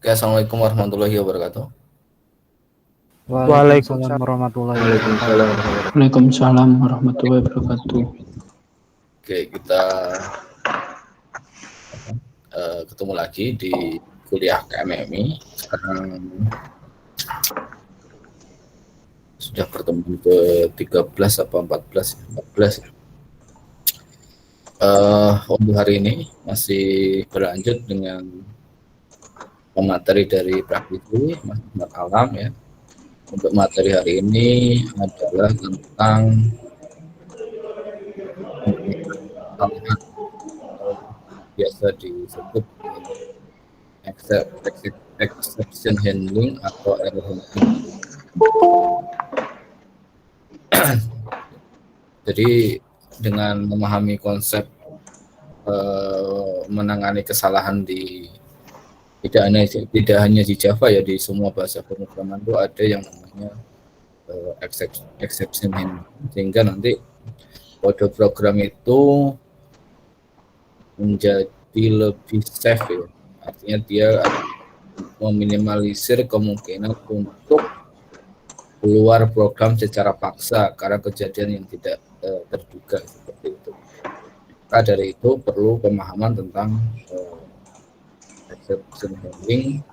Oke, assalamualaikum warahmatullahi wabarakatuh. Waalaikumsalam warahmatullahi wabarakatuh. Waalaikumsalam warahmatullahi wabarakatuh. Oke, kita ketemu lagi di kuliah KMMI. Sekarang sudah pertemuan ke-13 atau 14? 14 ya. Untuk hari ini masih berlanjut dengan materi dari praktisi Mas Alam ya. Untuk materi hari ini adalah tentang kesalahan atau biasa disebut exception handling atau error handling. Jadi dengan memahami konsep menangani kesalahan di tidak hanya di Java ya, di semua bahasa pemrograman itu ada yang namanya exception handling, sehingga nanti kode program itu menjadi lebih safe ya. Artinya dia meminimalisir kemungkinan untuk keluar program secara paksa karena kejadian yang tidak terduga seperti itu. Maka dari itu perlu pemahaman tentang exception handling.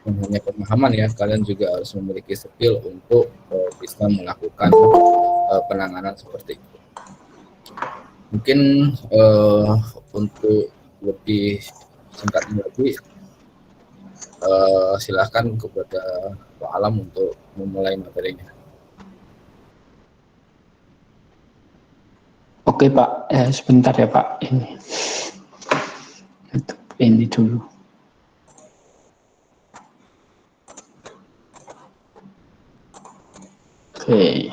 Dan hanya pemahaman ya, kalian juga harus memiliki skill untuk bisa melakukan penanganan seperti itu. Mungkin untuk lebih singkatnya lagi, silakan kepada Pak Alam untuk memulai materinya. Oke Pak, sebentar ya Pak, ini dulu. Oke.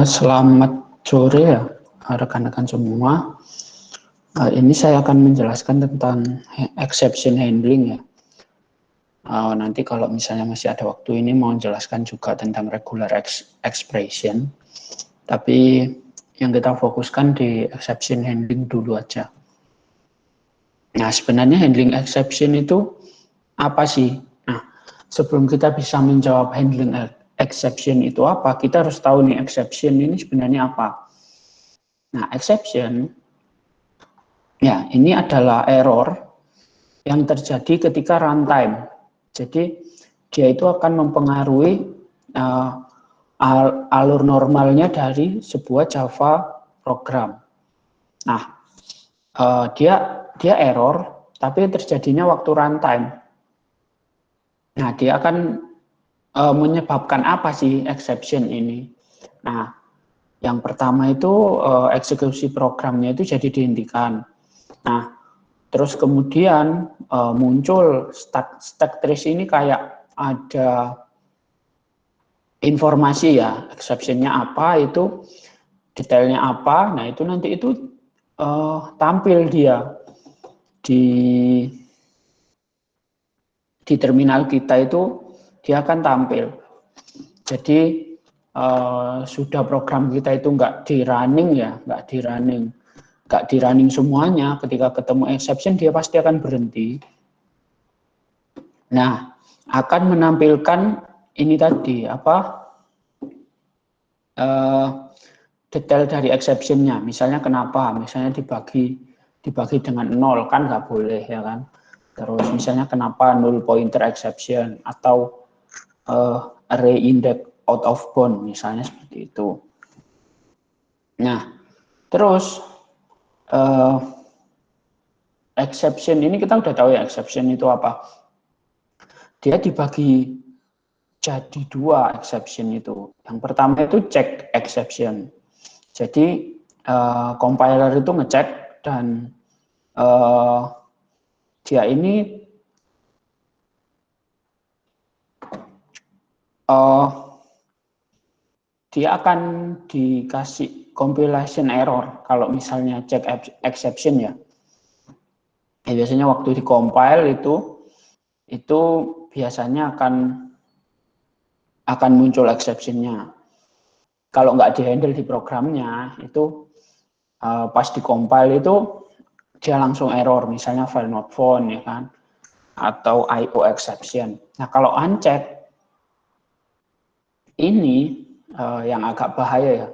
Selamat sore ya rekan-rekan semua. Ini saya akan menjelaskan tentang exception handling ya. Nanti kalau misalnya masih ada waktu ini mau menjelaskan juga tentang regular expression. Tapi yang kita fokuskan di exception handling dulu aja. Nah, sebenarnya handling exception itu apa sih? Nah, sebelum kita bisa menjawab handling exception itu apa, kita harus tahu nih exception ini sebenarnya apa. Nah, exception ya ini adalah error yang terjadi ketika runtime. Jadi dia itu akan mempengaruhi alur normalnya dari sebuah Java program. Nah, dia error, tapi terjadinya waktu runtime. Nah, dia akan menyebabkan apa sih exception ini? Nah, yang pertama itu eksekusi programnya itu jadi dihentikan. Nah, terus kemudian muncul stack trace ini kayak ada informasi ya, exception-nya apa, itu detailnya apa. Nah, itu nanti itu tampil dia di terminal kita itu dia akan tampil. Jadi sudah program kita itu nggak di running semuanya. Ketika ketemu exception dia pasti akan berhenti. Nah, akan menampilkan ini tadi detail dari exception-nya. Misalnya kenapa? Misalnya dibagi dengan 0 kan nggak boleh ya kan. Terus misalnya kenapa null pointer exception atau array index out of bound misalnya seperti itu. Nah, terus exception ini kita udah tahu ya exception itu apa. Dia dibagi jadi dua exception itu. Yang pertama itu check exception. Jadi compiler itu ngecek dan dia ini dia akan dikasih compilation error kalau misalnya check exception ya. Biasanya waktu di compile itu biasanya akan muncul exception-nya. Kalau nggak di-handle di programnya, itu pas di compile itu dia langsung error, misalnya file not found ya kan, atau IO exception. Nah kalau uncheck ini yang agak bahaya ya.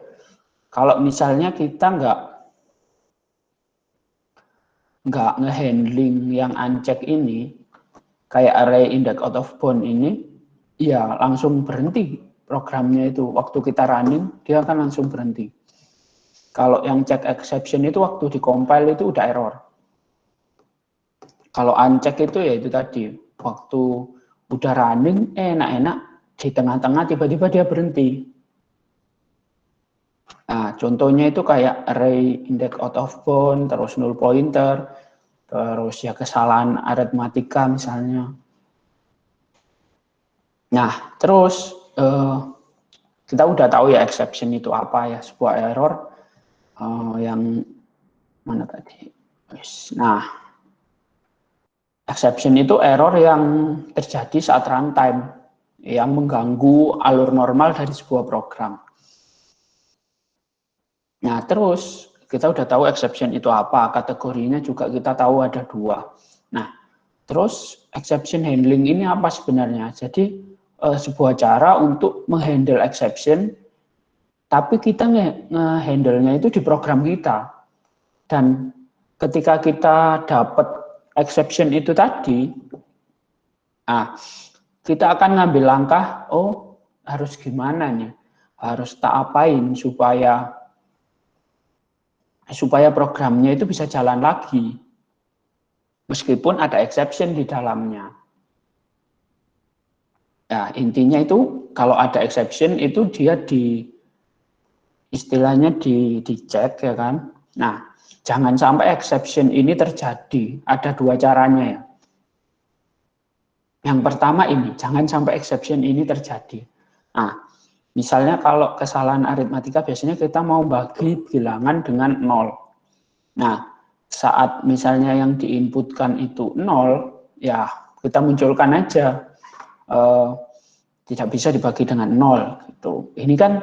Kalau misalnya kita nggak ngehandling yang uncheck ini, kayak array index out of bound ini, ya langsung berhenti programnya itu. Waktu kita running, dia akan langsung berhenti. Kalau yang check exception itu waktu di compile itu udah error. Kalau uncheck itu ya itu tadi, waktu udah running, enak-enak, di tengah-tengah tiba-tiba dia berhenti. Nah, contohnya itu kayak array index out of bound, terus null pointer, terus ya kesalahan aritmatika misalnya. Nah, terus kita udah tahu ya exception itu apa ya, sebuah error yang mana tadi. Nah, exception itu error yang terjadi saat runtime, yang mengganggu alur normal dari sebuah program. Nah, terus kita udah tahu exception itu apa, kategorinya juga kita tahu ada 2. Nah, terus exception handling ini apa sebenarnya? Jadi sebuah cara untuk menghandle exception, tapi kita nge-handle-nya itu di program kita. Dan ketika kita dapat exception itu tadi, nah, kita akan ngambil langkah, harus gimana nih? Harus tak apain supaya programnya itu bisa jalan lagi. Meskipun ada exception di dalamnya. Ya, intinya itu kalau ada exception itu dia istilahnya dicek ya kan. Nah, jangan sampai exception ini terjadi. Ada 2 caranya ya. Yang pertama ini, jangan sampai exception ini terjadi. Nah, misalnya kalau kesalahan aritmatika biasanya kita mau bagi bilangan dengan 0. Nah, saat misalnya yang diinputkan itu 0, ya kita munculkan aja tidak bisa dibagi dengan 0 gitu. Ini kan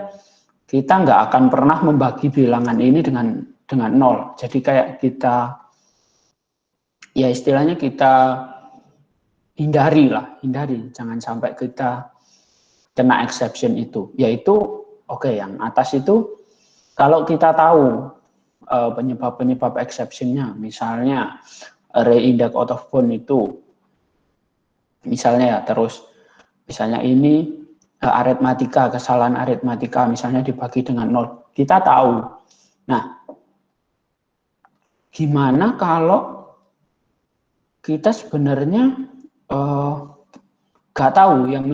kita nggak akan pernah membagi bilangan ini dengan 0. Jadi kayak kita ya istilahnya kita hindari, jangan sampai kita kena exception itu. Yaitu yang atas itu kalau kita tahu penyebab exception-nya, misalnya array index out of bound itu, misalnya ya, terus misalnya ini aritmatika, kesalahan aritmatika misalnya dibagi dengan 0, kita tahu. Nah, gimana kalau kita sebenarnya nggak tahu yang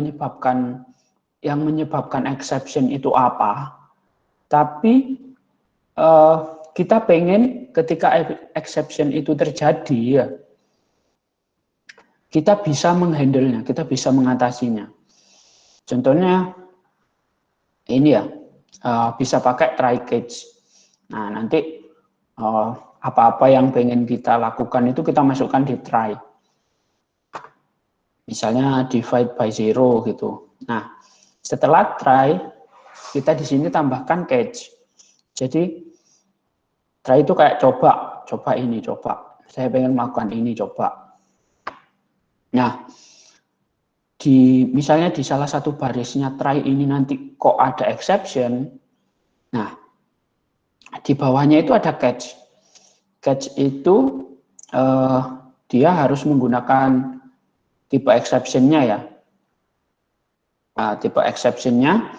menyebabkan exception itu apa, tapi kita pengen ketika exception itu terjadi ya, kita bisa menghandle-nya, kita bisa mengatasinya. Contohnya ini ya, bisa pakai try catch. Nah, nanti apa-apa yang pengen kita lakukan itu kita masukkan di try. Misalnya divide by 0 gitu. Nah, setelah try, kita di sini tambahkan catch. Jadi try itu kayak coba ini, coba. Saya pengen melakukan ini, coba. Nah, misalnya di salah satu barisnya try ini nanti kok ada exception. Nah, di bawahnya itu ada catch. Catch itu dia harus menggunakan tipe exception-nya ya. Nah, tipe exception-nya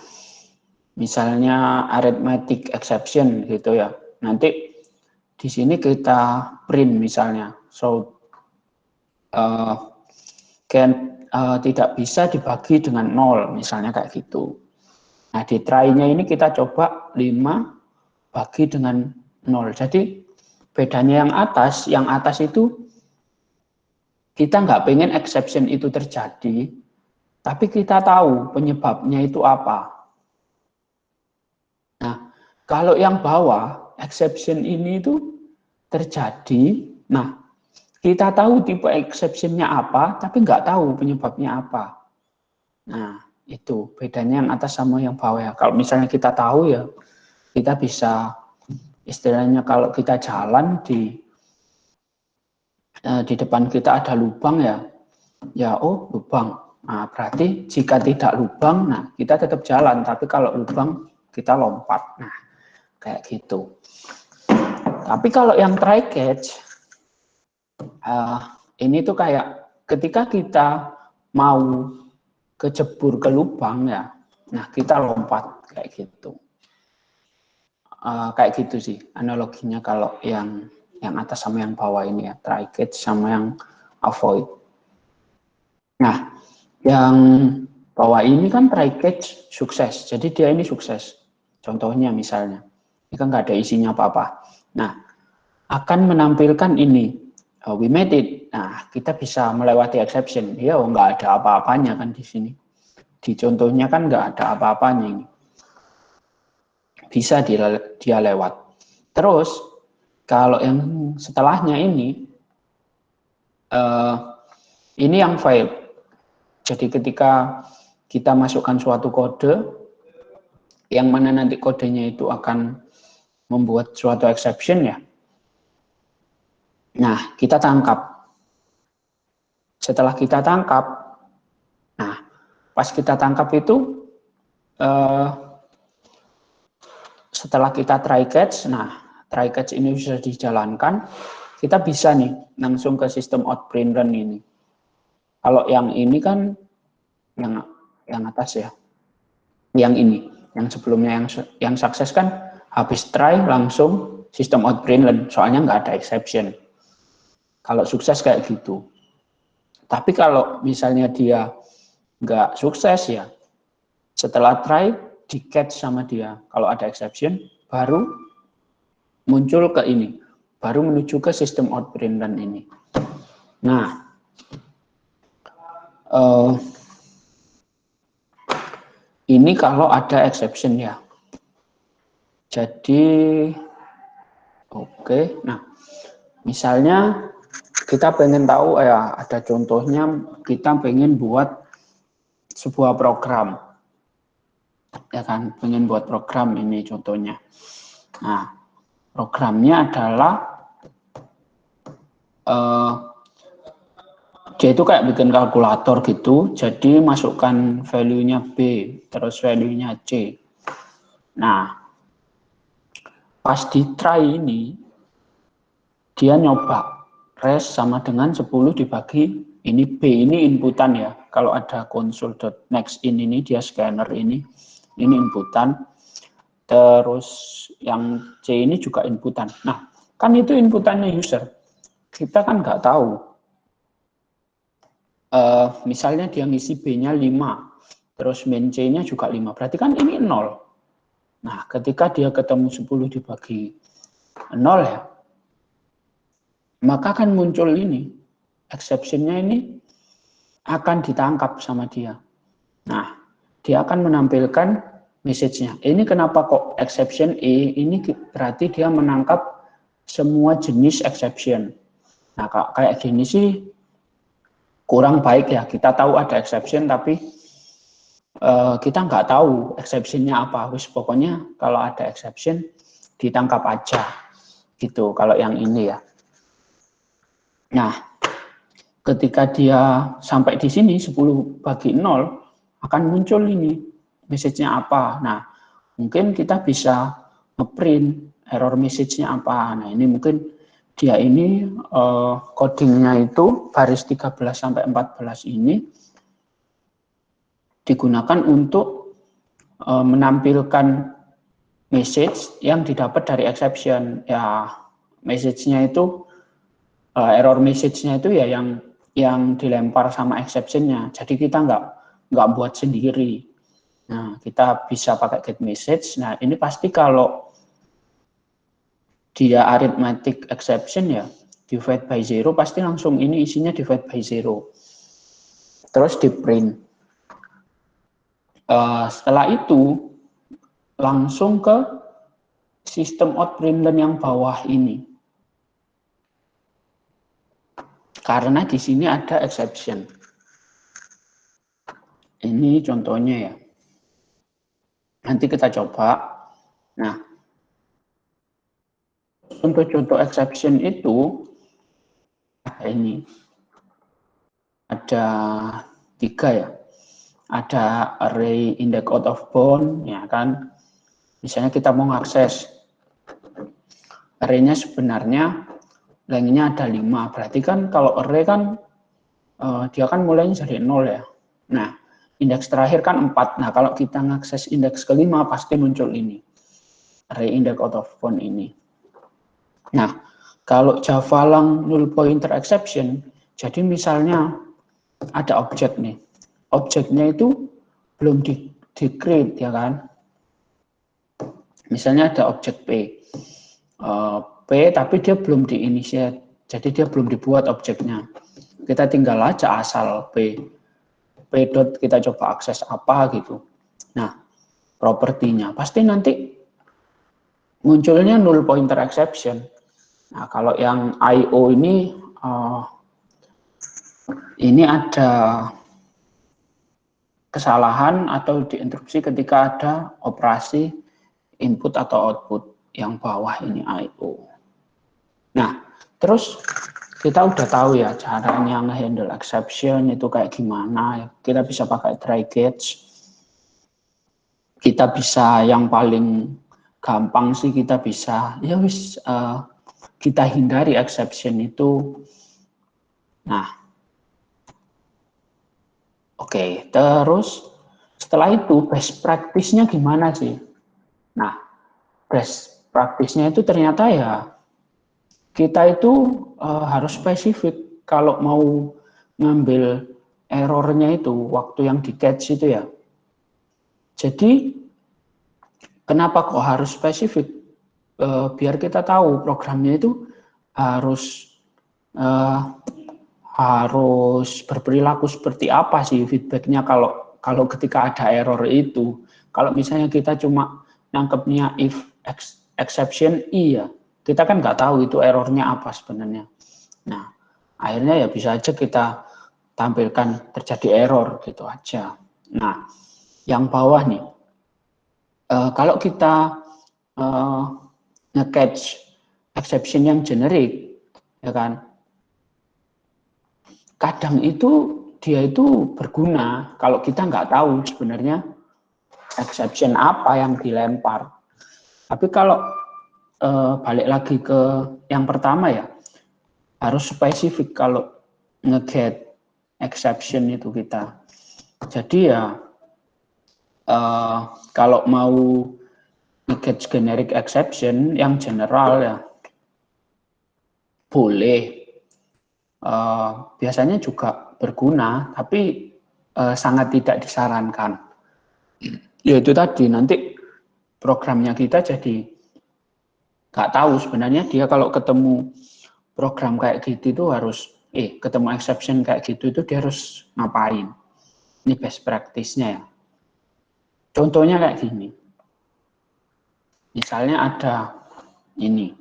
misalnya arithmetic exception gitu ya. Nanti di sini kita print misalnya, so tidak bisa dibagi dengan 0 misalnya kayak gitu. Nah, di try-nya ini kita coba 5 bagi dengan 0. Jadi bedanya yang atas itu kita nggak pengen exception itu terjadi, tapi kita tahu penyebabnya itu apa. Nah, kalau yang bawah, exception ini itu terjadi, nah, kita tahu tipe exception-nya apa, tapi nggak tahu penyebabnya apa. Nah, itu bedanya yang atas sama yang bawah ya. Kalau misalnya kita tahu ya, kita bisa, istilahnya kalau kita jalan di depan kita ada lubang ya oh lubang. Nah, berarti jika tidak lubang, nah kita tetap jalan. Tapi kalau lubang, kita lompat. Nah, kayak gitu. Tapi kalau yang try catch, ini tuh kayak ketika kita mau kejebur ke lubang ya, nah kita lompat kayak gitu. Kayak gitu sih analoginya kalau yang atas sama yang bawah ini ya, try catch sama yang avoid. Nah, yang bawah ini kan try catch sukses, jadi dia ini sukses. Contohnya misalnya, ini kan nggak ada isinya apa-apa. Nah, akan menampilkan ini, we made it. Nah, kita bisa melewati exception. Ya, nggak ada apa-apanya kan di sini. Di contohnya kan nggak ada apa-apanya ini. Bisa dia lewat. Terus, kalau yang setelahnya ini yang fail. Jadi ketika kita masukkan suatu kode, yang mana nanti kodenya itu akan membuat suatu exception ya. Nah, kita tangkap. Setelah kita tangkap, nah, pas kita tangkap itu, setelah kita try catch, nah, try catch ini bisa dijalankan, kita bisa nih langsung ke sistem outprint run ini. Kalau yang ini kan yang atas ya, yang ini, yang sebelumnya yang sukses kan habis try langsung sistem outprint run, soalnya nggak ada exception. Kalau sukses kayak gitu. Tapi kalau misalnya dia nggak sukses ya, setelah try di catch sama dia, kalau ada exception baru muncul ke ini, baru menuju ke sistem outprint run ini. Nah, ini kalau ada exception ya. Jadi, oke. Nah, misalnya kita pengen tahu ya, ada contohnya kita pengen buat sebuah program. Ya kan, pengen buat program ini contohnya. Nah, programnya adalah dia itu kayak bikin kalkulator gitu, jadi masukkan value-nya B, terus value-nya C. Nah, pas di try ini, dia nyoba, res sama dengan 10 dibagi, ini B, ini inputan ya, kalau ada console.nextin ini, dia scanner ini inputan, terus yang C ini juga inputan. Nah, kan itu inputannya user, kita kan nggak tahu. Misalnya dia ngisi B-nya 5, terus main C-nya juga 5, berarti kan ini 0. Nah, ketika dia ketemu 10 dibagi 0 ya, maka kan muncul ini, exception-nya ini akan ditangkap sama dia. Nah, dia akan menampilkan message-nya. Ini kenapa kok exception E, ini berarti dia menangkap semua jenis exception. Nah, kayak gini sih, kurang baik ya, kita tahu ada exception tapi kita nggak tahu exception-nya apa. Pokoknya kalau ada exception ditangkap aja gitu kalau yang ini ya. Nah, ketika dia sampai di sini 10 bagi 0 akan muncul ini message-nya apa. Nah, mungkin kita bisa ngeprint error message-nya apa. Nah, ini mungkin dia ini codingnya itu baris 13 sampai 14 ini digunakan untuk menampilkan message yang didapat dari exception. Ya, message-nya itu error message-nya itu ya yang dilempar sama exception-nya. Jadi kita nggak buat sendiri. Nah, kita bisa pakai get message. Nah, ini pasti kalau dia arithmetic exception ya, divide by 0, pasti langsung ini isinya divide by 0. Terus di print. Setelah itu langsung ke sistem outprintln yang bawah ini. Karena di sini ada exception. Ini contohnya ya. Nanti kita coba. Nah, contoh-contoh exception itu ini ada 3 ya. Ada array index out of bound, ya kan. Misalnya kita mau mengakses array-nya sebenarnya lengthnya ada 5. Berarti kan kalau array kan dia kan mulainya dari 0 ya. Nah, indeks terakhir kan 4. Nah, kalau kita mengakses indeks ke-5 pasti muncul ini. Array index out of bound ini. Nah, kalau Java lang null pointer exception, jadi misalnya ada objek nih. Objeknya itu belum di-create ya kan. Misalnya ada objek P. P tapi dia belum di-initiate. Jadi dia belum dibuat objeknya. Kita tinggal aja asal P. P dot kita coba akses apa gitu. Nah, propertinya pasti nanti munculnya null pointer exception. Nah, kalau yang I/O ini ada kesalahan atau diinterupsi ketika ada operasi input atau output yang bawah ini I/O. Nah, terus kita udah tahu ya caranya nge-handle exception itu kayak gimana. Kita bisa pakai try catch. Kita bisa yang paling gampang sih kita bisa ya wis kita hindari exception itu. Nah, oke, terus setelah itu best practice-nya gimana sih? Nah, best practice-nya itu ternyata ya kita itu harus spesifik kalau mau ngambil errornya itu waktu yang di catch itu ya. Jadi kenapa kok harus spesifik? Biar kita tahu programnya itu harus berperilaku seperti apa sih feedbacknya kalau ketika ada error itu. Kalau misalnya kita cuma nangkepnya if exception i ya, kita kan nggak tahu itu errornya apa sebenarnya. Nah, akhirnya ya bisa aja kita tampilkan terjadi error gitu aja. Nah, yang bawah nih, kalau kita nge-catch exception yang generik, ya kan, kadang itu dia itu berguna kalau kita nggak tahu sebenarnya exception apa yang dilempar. Tapi kalau balik lagi ke yang pertama ya, harus spesifik kalau nge-get exception itu kita. Jadi ya kalau mau nge-get generic exception yang general ya boleh. Biasanya juga berguna, tapi sangat tidak disarankan. Yaitu tadi nanti programnya kita jadi nggak tahu sebenarnya dia kalau ketemu program kayak gitu itu harus ketemu exception kayak gitu itu dia harus ngapain. Ini best practice-nya ya. Contohnya kayak gini. Misalnya ada ini.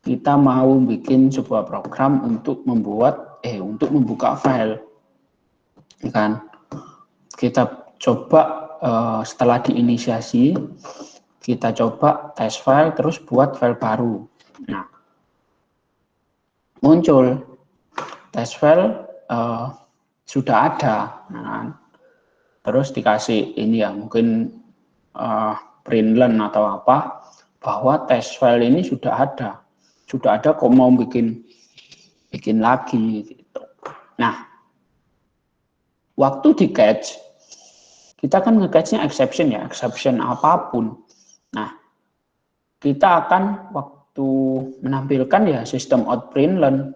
Kita mau bikin sebuah program untuk membuka file. Kan? Kita coba setelah diinisiasi, kita coba test file terus buat file baru. Nah, muncul test file sudah ada. Nah, terus dikasih ini ya mungkin println atau apa bahwa test file ini sudah ada kok mau bikin lagi gitu. Nah, waktu di catch kita kan nge-catch-nya exception apapun. Nah, kita akan waktu menampilkan ya sistem outprintln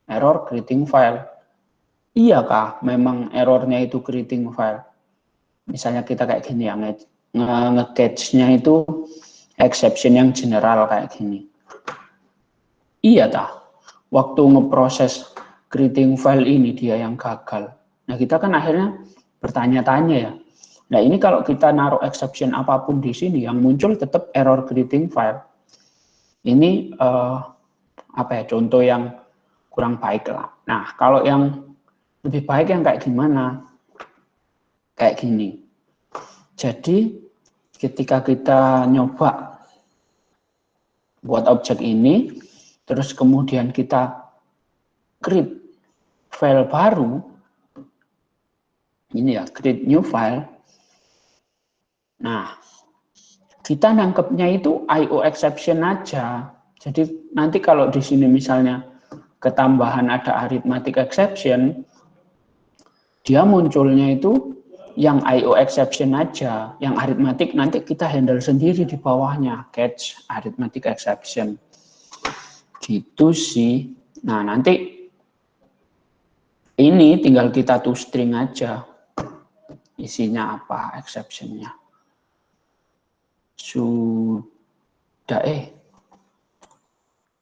error creating file. Iyakah memang errornya itu creating file? Misalnya kita kayak gini ya, nge-catch-nya itu exception yang general kayak gini. Iya tah, waktu ngeproses creating file ini dia yang gagal. Nah kita kan akhirnya bertanya-tanya ya, Nah ini kalau kita naruh exception apapun di sini, yang muncul tetap error greeting file. Ini apa ya, contoh yang kurang baik lah. Nah kalau yang lebih baik yang kayak gimana? Kayak gini. Jadi ketika kita nyoba buat objek ini, terus kemudian kita create file baru, ini ya, create new file. Nah, kita nangkepnya itu IO exception aja. Jadi nanti kalau di sini misalnya ketambahan ada arithmetic exception, dia munculnya itu yang IO exception aja, yang arithmetic nanti kita handle sendiri di bawahnya, catch arithmetic exception. Gitu sih. Nah, nanti ini tinggal kita toString aja. Isinya apa exception-nya. Sudah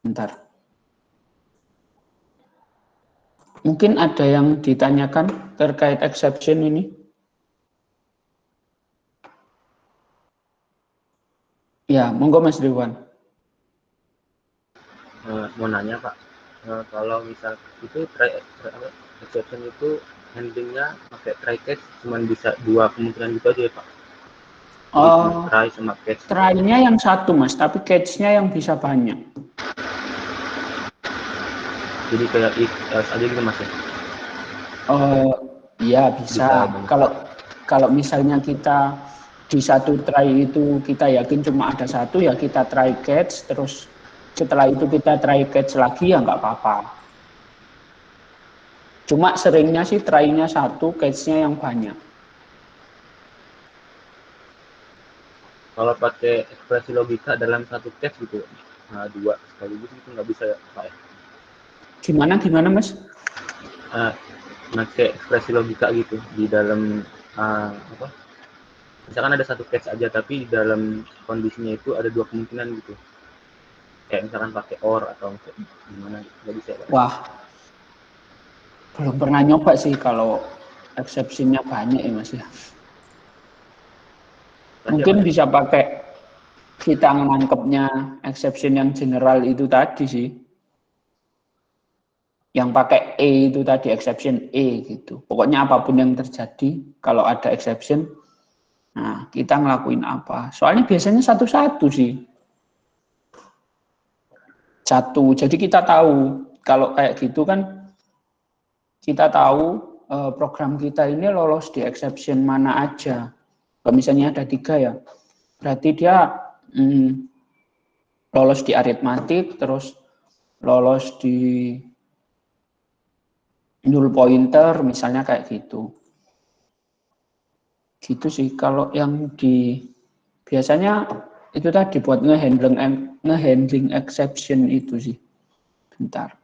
bentar. Mungkin ada yang ditanyakan terkait exception ini? Ya, monggo Mas Ridwan. Mau nanya Pak, kalau misal itu exception itu handlingnya pakai try catch cuma bisa 2 kemungkinan gitu aja ya Pak? Try sama catch. Try-nya yang satu Mas, tapi catch-nya yang bisa banyak. Jadi kayak if else aja gitu Mas ya? Ya bisa. Kalau misalnya kita di satu try itu kita yakin cuma ada satu, ya kita try catch, terus setelah itu kita try catch lagi, ya nggak apa-apa. Cuma seringnya sih try-nya satu, catch-nya yang banyak. Kalau pakai ekspresi logika dalam satu catch gitu, dua sekaligus itu nggak bisa ya Pak ya? Gimana Mas? Pakai ekspresi logika gitu di dalam apa? Misalkan ada satu catch aja, tapi di dalam kondisinya itu ada 2 kemungkinan gitu. Kayak misalkan pakai or atau gimana, nggak bisa ya Pak? Wah, belum pernah nyoba sih kalau exception-nya banyak ya Mas ya. Mungkin bisa pakai kita menangkapnya exception yang general itu tadi sih. Yang pakai E itu tadi, exception E gitu. Pokoknya apapun yang terjadi, kalau ada exception, nah kita ngelakuin apa. Soalnya biasanya satu-satu sih. Satu, jadi kita tahu, kalau kayak gitu kan, kita tahu program kita ini lolos di exception mana aja. Kalau misalnya ada 3 ya, berarti dia lolos di arithmetic, terus lolos di null pointer, misalnya kayak gitu. Gitu sih, kalau yang biasanya itu tadi buat ngehandling exception itu sih. Bentar.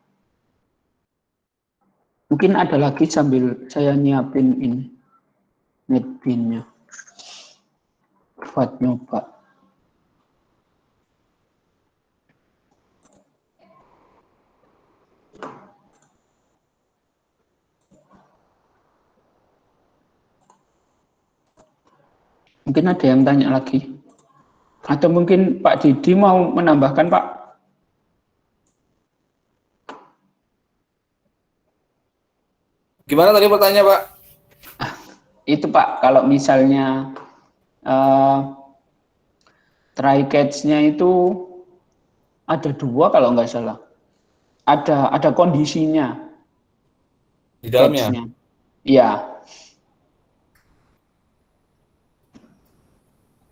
Mungkin ada lagi sambil saya nyiapin ini, netbin-nya. Buat nyoba. Mungkin ada yang tanya lagi. Atau mungkin Pak Didi mau menambahkan, Pak? Gimana tadi pertanyaannya, Pak? Itu Pak, kalau misalnya try catch-nya itu ada 2 kalau nggak salah. Ada kondisinya. Di dalamnya? Iya.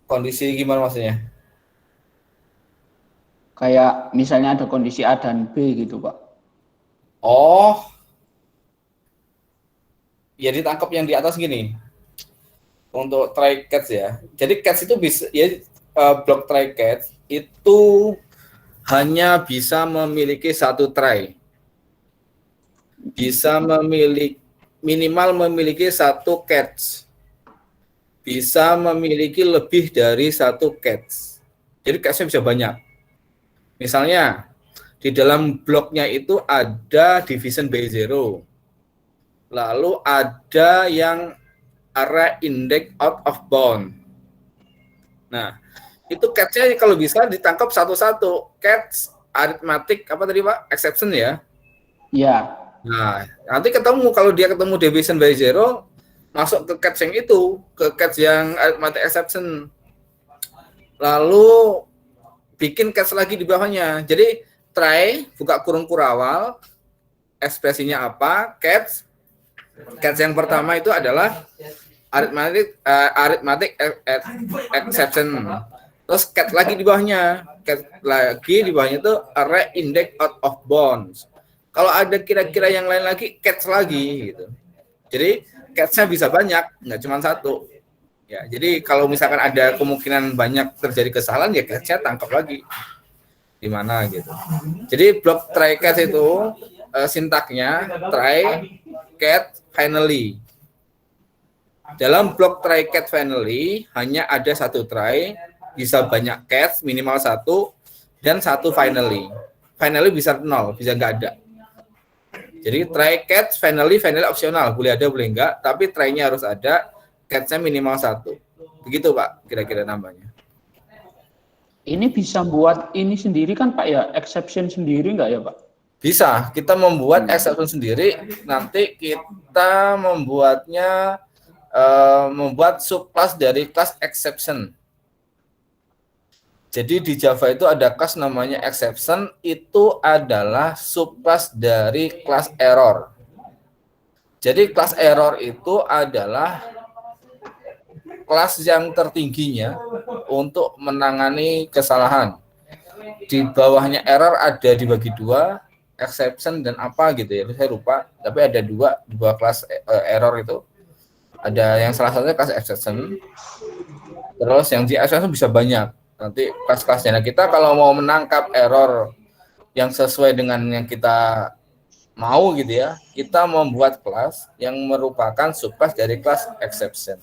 Kondisi gimana maksudnya? Kayak misalnya ada kondisi A dan B gitu, Pak. Oh, ya ditangkap yang di atas gini. Untuk try catch ya. Jadi catch itu bisa ya, blok try catch itu hanya bisa memiliki 1 try. Bisa minimal memiliki 1 catch. Bisa memiliki lebih dari 1 catch. Jadi catch-nya bisa banyak. Misalnya di dalam bloknya itu ada division by zero. Lalu ada yang array index out of bound. Nah, itu catch-nya kalau bisa ditangkap satu-satu. Catch arithmetic apa tadi Pak? Exception ya. Ya. Nah, nanti ketemu kalau dia ketemu division by zero, masuk ke catch yang itu, ke catch yang arithmetic exception. Lalu bikin catch lagi di bawahnya. Jadi try, buka kurung kurawal, ekspresinya apa? Catch yang pertama itu adalah arithmetic exception. Terus catch lagi di bawahnya. Catch lagi di bawahnya itu array index out of bounds. Kalau ada kira-kira yang lain lagi, catch lagi gitu. Jadi catch-nya bisa banyak, nggak cuma satu. Ya, jadi kalau misalkan ada kemungkinan banyak terjadi kesalahan, ya catch-nya tangkap lagi di mana gitu. Jadi blok try catch itu sintaknya try catch finally. Dalam blok try catch finally hanya ada satu try, bisa banyak catch minimal satu dan satu finally. Finally bisa 0, bisa nggak ada. Jadi try catch finally opsional, boleh ada boleh enggak, tapi try-nya harus ada, catch-nya minimal 1. Begitu Pak, kira-kira namanya. Ini bisa buat ini sendiri kan Pak ya, exception sendiri nggak ya Pak? Bisa, kita membuat exception sendiri, nanti kita membuatnya membuat subclass dari kelas exception. Jadi di Java itu ada kelas namanya exception, itu adalah subclass dari kelas error. Jadi kelas error itu adalah kelas yang tertingginya untuk menangani kesalahan. Di bawahnya error ada dibagi dua, exception dan apa gitu ya, saya lupa. Tapi ada dua di bawah kelas error itu. Ada yang salah satunya kelas exception. Terus yang di exception bisa banyak. Nanti kelas-kelasnya. Nah, kita kalau mau menangkap error yang sesuai dengan yang kita mau gitu ya, kita membuat kelas yang merupakan subclass dari kelas exception.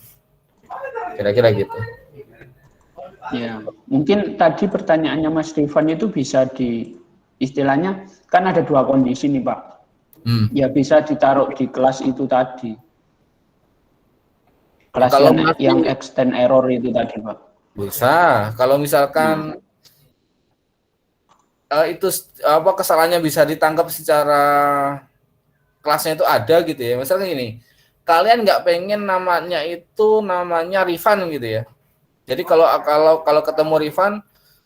Kira-kira gitu. Ya, mungkin tadi pertanyaannya Mas Rifan itu bisa di istilahnya kan ada dua kondisi nih Pak. Ya bisa ditaruh di kelas itu tadi. Kelas kalau yang extend error itu tadi Pak. Bisa, kalau misalkan itu apa kesalahannya bisa ditangkap secara kelasnya itu ada gitu ya. Misalnya gini, kalian nggak pengen namanya Rifan gitu ya. Jadi kalau ketemu Rifan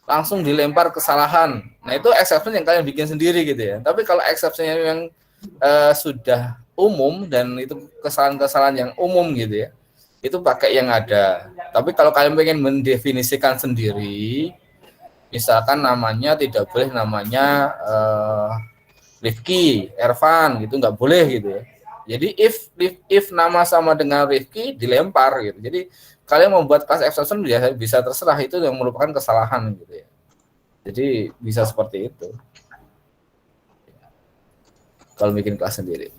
langsung dilempar kesalahan. Nah itu exception yang kalian bikin sendiri gitu ya. Tapi kalau exception yang sudah umum dan itu kesalahan-kesalahan yang umum gitu ya, itu pakai yang ada. Tapi kalau kalian pengen mendefinisikan sendiri, misalkan namanya tidak boleh namanya Rifki, Ervan gitu, nggak boleh gitu ya. Jadi if nama sama dengan Rifki dilempar gitu. Jadi kalian membuat kelas exception bisa terserah, itu yang merupakan kesalahan gitu ya. Jadi bisa seperti itu. Kalau bikin kelas sendiri.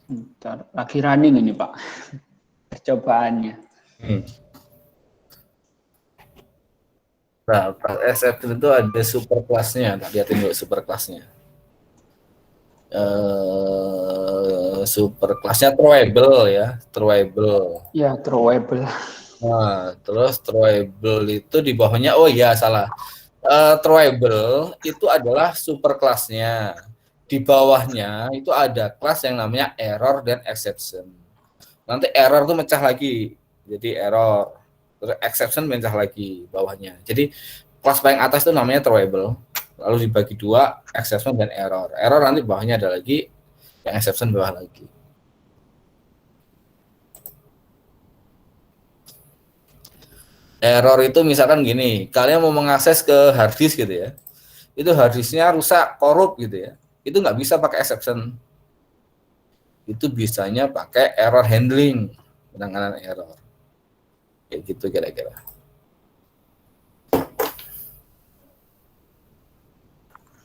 Bentar, lagi running ini Pak, percobaannya. Nah, exception itu ada super kelasnya. Lihatin dulu super kelasnya. Super kelasnya throwable ya, throwable. Ya, throwable. Nah, terus throwable itu di bawahnya, oh iya salah. Throwable itu adalah super kelasnya. Di bawahnya itu ada kelas yang namanya error dan exception. Nanti error itu mecah lagi, jadi error. Terus exception mecah lagi bawahnya. Jadi kelas paling atas itu namanya throwable. Lalu dibagi dua, exception dan error. Error nanti bawahnya ada lagi, yang exception bawah lagi. Error itu misalkan gini, kalian mau mengakses ke hard disk gitu ya, itu hard disknya rusak, korup gitu ya, itu nggak bisa pakai exception. Itu bisanya pakai error handling, penanganan error. Kayak gitu kira-kira.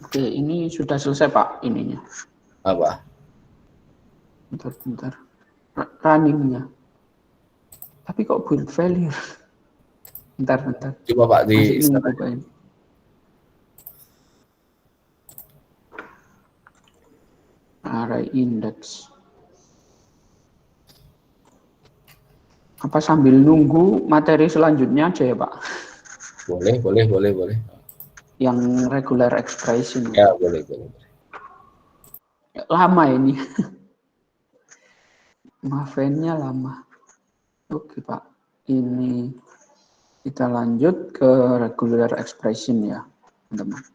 Oke, ini sudah selesai Pak ininya. Apa? Bentar. Runningnya. Tapi kok build failure? Bentar. Coba Pak di indeks. Apa sambil nunggu materi selanjutnya aja ya Pak? Boleh. Yang regular expression. Ya, boleh. Lama ini. Maafnya lama. Oke Pak, ini kita lanjut ke regular expression ya teman-teman.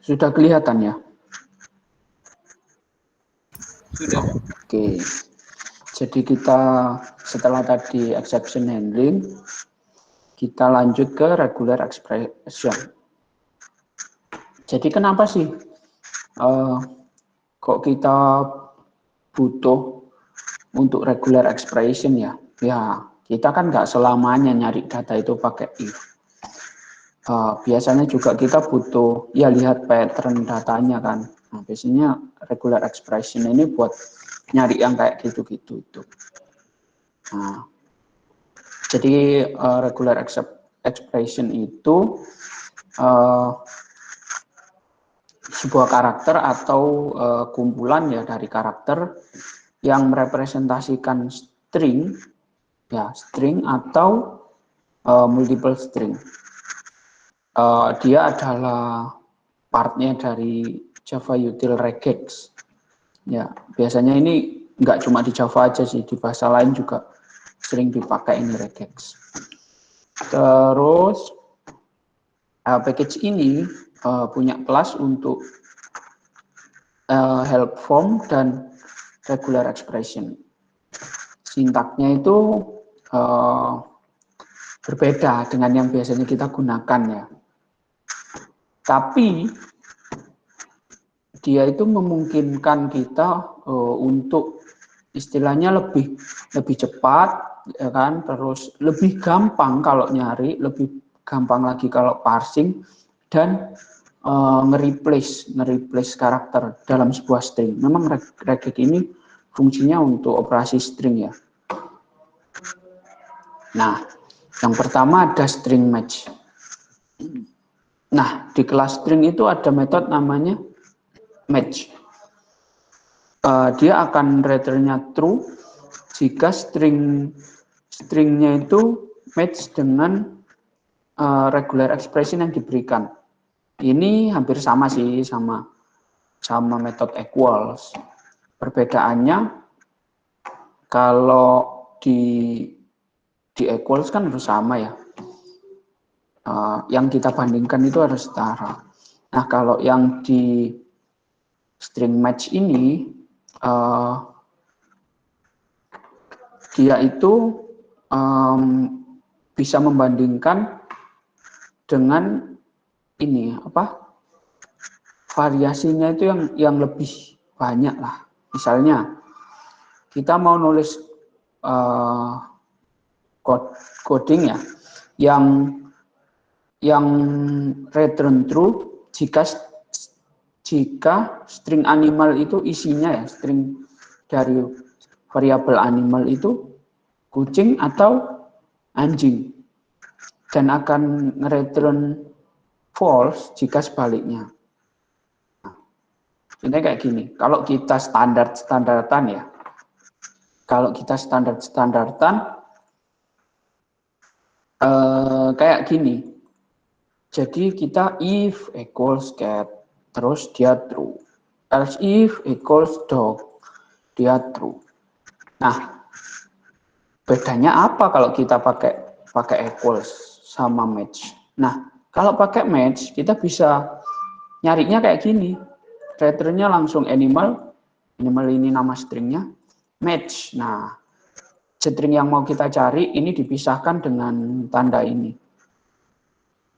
Sudah kelihatan ya? Sudah, Pak. Oke, jadi kita setelah tadi exception handling, kita lanjut ke regular expression. Jadi kenapa sih kok kita butuh untuk regular expression ya? Ya, kita kan nggak selamanya nyari data itu pakai if. Biasanya juga kita butuh, ya lihat pattern datanya kan. Nah, biasanya regular expression ini buat nyari yang kayak gitu-gitu itu. Nah, jadi regular expression itu sebuah karakter atau kumpulan ya dari karakter yang merepresentasikan string, ya string atau multiple string. Dia adalah partnya dari Java util regex. Ya, biasanya ini nggak cuma di Java aja sih, di bahasa lain juga sering dipakai ini regex. Terus package ini punya kelas untuk help form dan regular expression. Sintaknya itu berbeda dengan yang biasanya kita gunakan ya. Tapi dia itu memungkinkan kita untuk istilahnya lebih cepat, ya kan? Terus lebih gampang kalau nyari, lebih gampang lagi kalau parsing dan nge-replace karakter dalam sebuah string. Memang regek ini fungsinya untuk operasi string ya. Nah, yang pertama ada string match. Nah, di kelas string itu ada metode namanya match. Dia akan returnnya true jika stringnya itu match dengan regular expression yang diberikan. Ini hampir sama sih sama metode equals. Perbedaannya kalau di equals kan harus sama ya. Yang kita bandingkan itu harus setara. Nah, kalau yang di string match ini dia itu bisa membandingkan dengan ini variasinya itu yang lebih banyak lah. Misalnya kita mau nulis coding ya yang return true jika string animal itu isinya ya string dari variabel animal itu kucing atau anjing, dan akan return false jika sebaliknya. Ini kayak gini, kalau kita standar-standartan ya, kayak gini. Jadi kita if equals cat, terus dia true. Else if equals dog, dia true. Nah, bedanya apa kalau kita pakai equals sama match? Nah, kalau pakai match kita bisa nyarinya kayak gini. Returnnya langsung animal ini nama stringnya, match. Nah, string yang mau kita cari ini dipisahkan dengan tanda ini.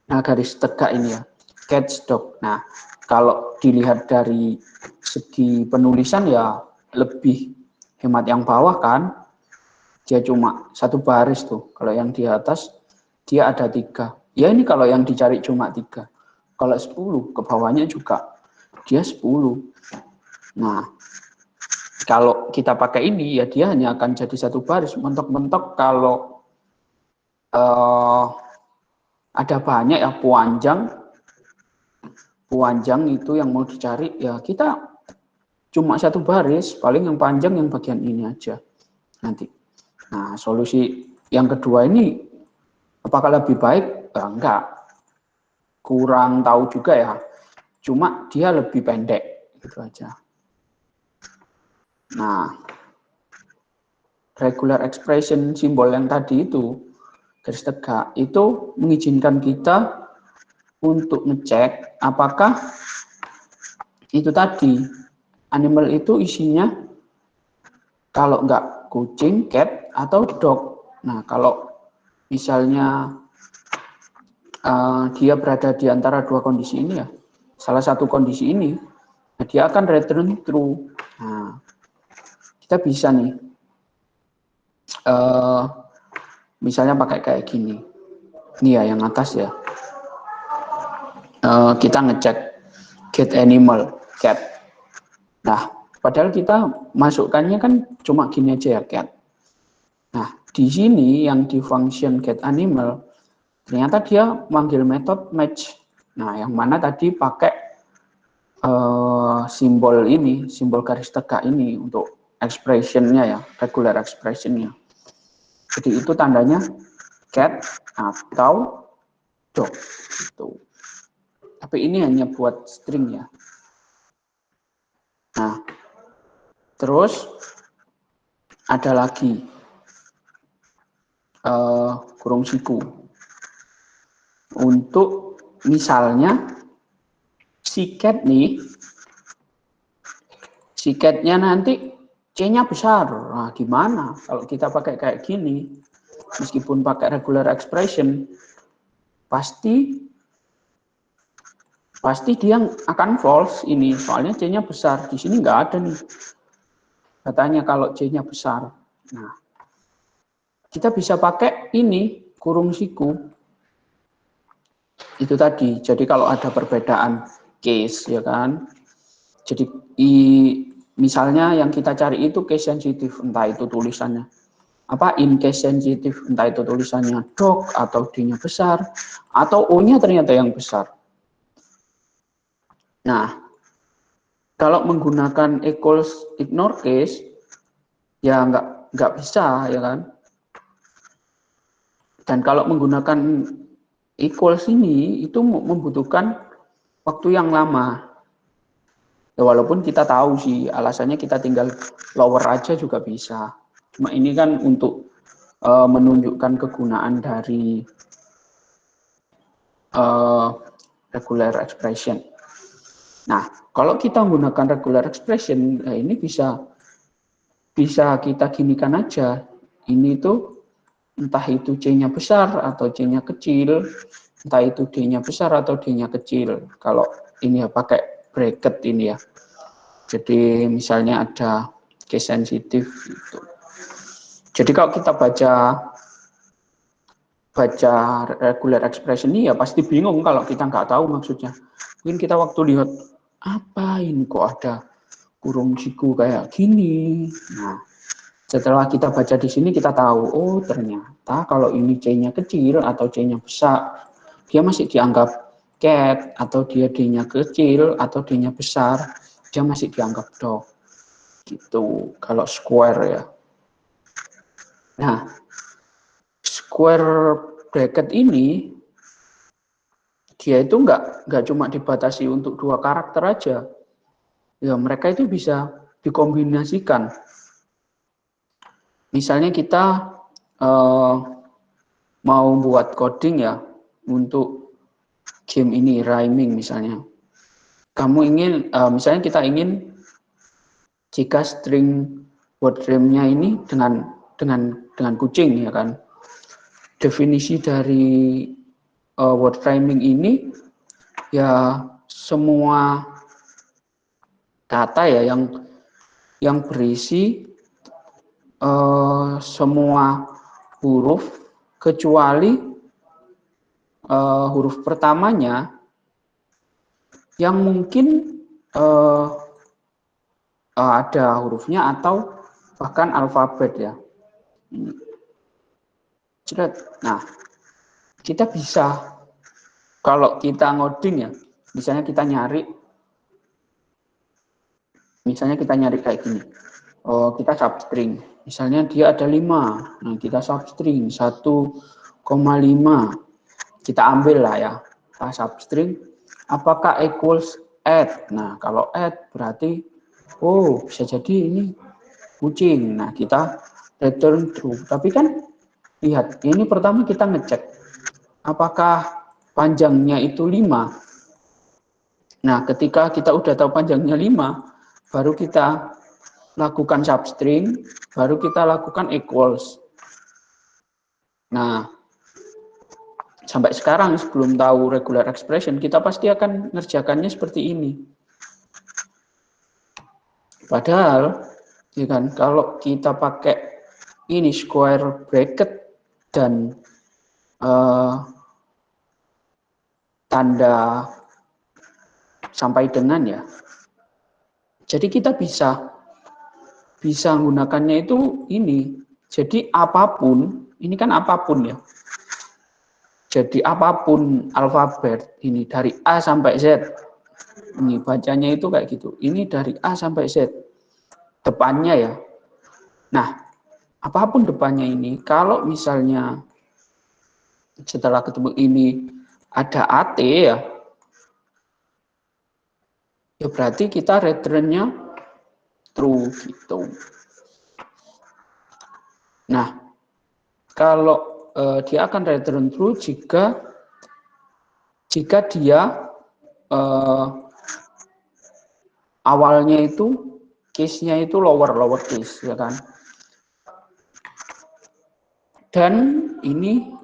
Nah, garis tegak ini ya, cat dog. Nah, kalau dilihat dari segi penulisan ya lebih hemat yang bawah kan, dia cuma satu baris tuh. Kalau yang di atas dia ada 3. Ya ini kalau yang dicari cuma 3. Kalau 10 ke bawahnya juga dia 10. Nah, kalau kita pakai ini ya dia hanya akan jadi satu baris. Mentok-mentok kalau ada banyak ya panjang, panjang itu yang mau dicari, ya kita cuma satu baris, paling yang panjang yang bagian ini aja nanti. Nah, solusi yang kedua ini apakah lebih baik? Enggak, kurang tahu juga ya. Cuma dia lebih pendek, gitu aja. Nah, regular expression simbol yang tadi itu, garis tegak, itu mengizinkan kita untuk ngecek apakah itu tadi, animal itu isinya kalau enggak kucing, cat, atau dog. Nah, kalau misalnya dia berada di antara dua kondisi ini ya, salah satu kondisi ini, nah dia akan return true. Nah, kita bisa nih, misalnya pakai kayak gini. Ini ya yang atas ya. Kita ngecek get animal, cat. Nah, padahal kita masukkannya kan cuma gini aja ya, cat. Nah, di sini yang di function get animal, ternyata dia manggil metode match. Nah, yang mana tadi pakai simbol ini, simbol garis tegak ini untuk expressionnya ya, regular expressionnya. Jadi itu tandanya cat atau dog. Gitu. Tapi ini hanya buat string ya. Nah, terus ada lagi kurung siku. Untuk misalnya si cat nih, si catnya nanti C-nya besar. Nah, gimana kalau kita pakai kayak gini? Meskipun pakai regular expression, pasti dia akan false ini, soalnya C-nya besar. Di sini nggak ada nih katanya kalau C-nya besar. Nah, kita bisa pakai ini, kurung siku. Itu tadi, jadi kalau ada perbedaan case, ya kan. Jadi misalnya yang kita cari itu case sensitif, entah itu tulisannya apa, in case sensitif, entah itu tulisannya dog atau D-nya besar, atau O-nya ternyata yang besar. Nah, kalau menggunakan equals ignore case, ya nggak bisa, ya kan. Dan kalau menggunakan equals ini, itu membutuhkan waktu yang lama. Ya, walaupun kita tahu sih, alasannya kita tinggal lower aja juga bisa. Cuma ini kan untuk menunjukkan kegunaan dari regular expression. Nah, kalau kita menggunakan regular expression, ini bisa kita ginikan aja. Ini tuh entah itu C-nya besar atau C-nya kecil, entah itu D-nya besar atau D-nya kecil. Kalau ini ya pakai bracket ini ya. Jadi misalnya ada case sensitif gitu. Jadi kalau kita baca regular expression ini ya pasti bingung kalau kita nggak tahu maksudnya. Mungkin kita waktu lihat apa ini kok ada kurung siku kayak gini. Nah, setelah kita baca di sini kita tahu, oh ternyata kalau ini C-nya kecil atau C-nya besar, dia masih dianggap cat, atau dia D-nya kecil atau D-nya besar, dia masih dianggap dog. Gitu, kalau square ya. Nah, square bracket ini, dia itu nggak cuma dibatasi untuk 2 karakter aja. Ya, mereka itu bisa dikombinasikan. Misalnya kita mau buat coding ya untuk game ini, rhyming misalnya. Kamu ingin, misalnya kita ingin jika string word frame-nya ini dengan kucing ya kan. Definisi dari word framing ini ya semua data ya yang berisi semua huruf kecuali huruf pertamanya yang mungkin ada hurufnya atau bahkan alfabet ya. Nah, kita bisa kalau kita ngoding ya, Misalnya kita nyari kayak gini. Oh, kita substring. Misalnya dia ada 5. Nah, kita substring 1,5. Kita ambil lah ya. Kita substring apakah equals add. Nah, kalau add berarti oh, bisa jadi ini kucing. Nah, kita return true. Tapi kan lihat, ini pertama kita ngecek apakah panjangnya itu 5. Nah, ketika kita udah tahu panjangnya 5, baru kita lakukan substring, baru kita lakukan equals. Nah, sampai sekarang sebelum tahu regular expression, kita pasti akan ngerjakannya seperti ini. Padahal, ya kan, kalau kita pakai ini square bracket dan tanda sampai dengan ya, jadi kita bisa menggunakannya itu ini. Jadi apapun, ini kan apapun ya. Jadi apapun alfabet ini dari A sampai Z. Ini bacanya itu kayak gitu. Ini dari A sampai Z. Depannya ya. Nah, apapun depannya ini, kalau misalnya setelah ketemu ini ada AT ya, ya berarti kita return-nya true gitu. Nah, kalau dia akan return true jika dia awalnya itu case-nya itu lower case ya kan. Dan ini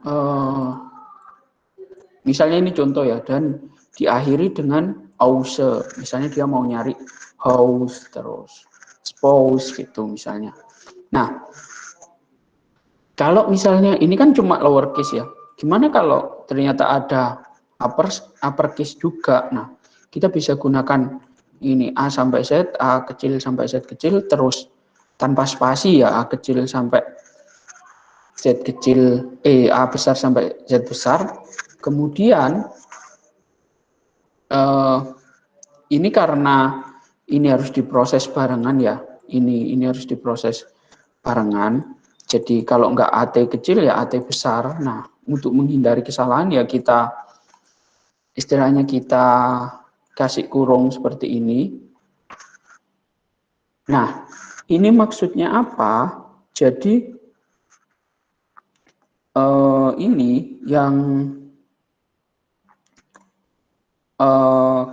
misalnya ini contoh ya, dan diakhiri dengan ause. Misalnya dia mau nyari house terus spouse gitu misalnya. Nah, kalau misalnya ini kan cuma lowercase ya, gimana kalau ternyata ada upper case juga? Nah, kita bisa gunakan ini A sampai Z, A kecil sampai Z kecil, terus tanpa spasi ya, A kecil sampai Z kecil, A besar sampai Z besar. Kemudian ini karena ini harus diproses barengan ya, ini harus diproses barengan. Jadi kalau nggak AT kecil ya AT besar. Nah, untuk menghindari kesalahan ya kita istilahnya kita kasih kurung seperti ini. Nah, ini maksudnya apa? Jadi ini yang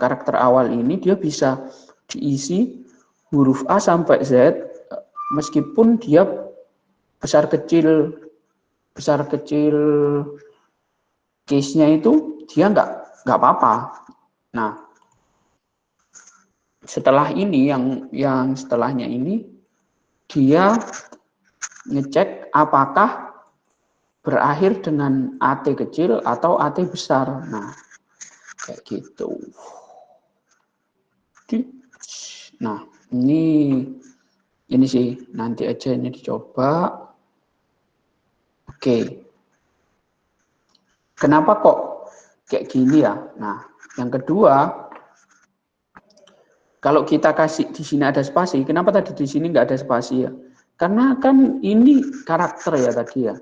karakter awal ini dia bisa diisi huruf A sampai Z meskipun dia besar kecil case-nya itu dia nggak apa-apa. Nah, setelah ini yang setelahnya ini dia ngecek apakah berakhir dengan AT kecil atau AT besar. Nah, kayak gitu. Nah, ini sih nanti aja ini dicoba. Oke. Kenapa kok kayak gini ya? Nah, yang kedua, kalau kita kasih di sini ada spasi, kenapa tadi di sini nggak ada spasi ya? Karena kan ini karakter ya tadi ya,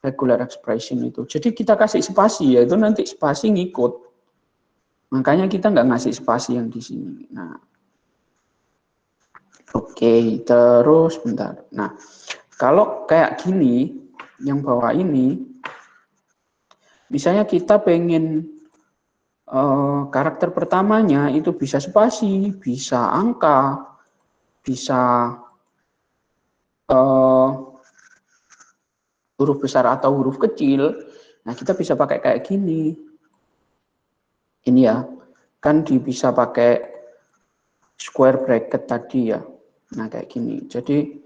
regular expression itu. Jadi kita kasih spasi ya, itu nanti spasi ngikut. Makanya kita nggak ngasih spasi yang di sini. Nah, oke, terus bentar. Nah, kalau kayak gini, yang bawah ini, misalnya kita pengen karakter pertamanya itu bisa spasi, bisa angka, bisa huruf besar atau huruf kecil. Nah, kita bisa pakai kayak gini. Ini ya, kan bisa pakai square bracket tadi ya. Nah, kayak gini. Jadi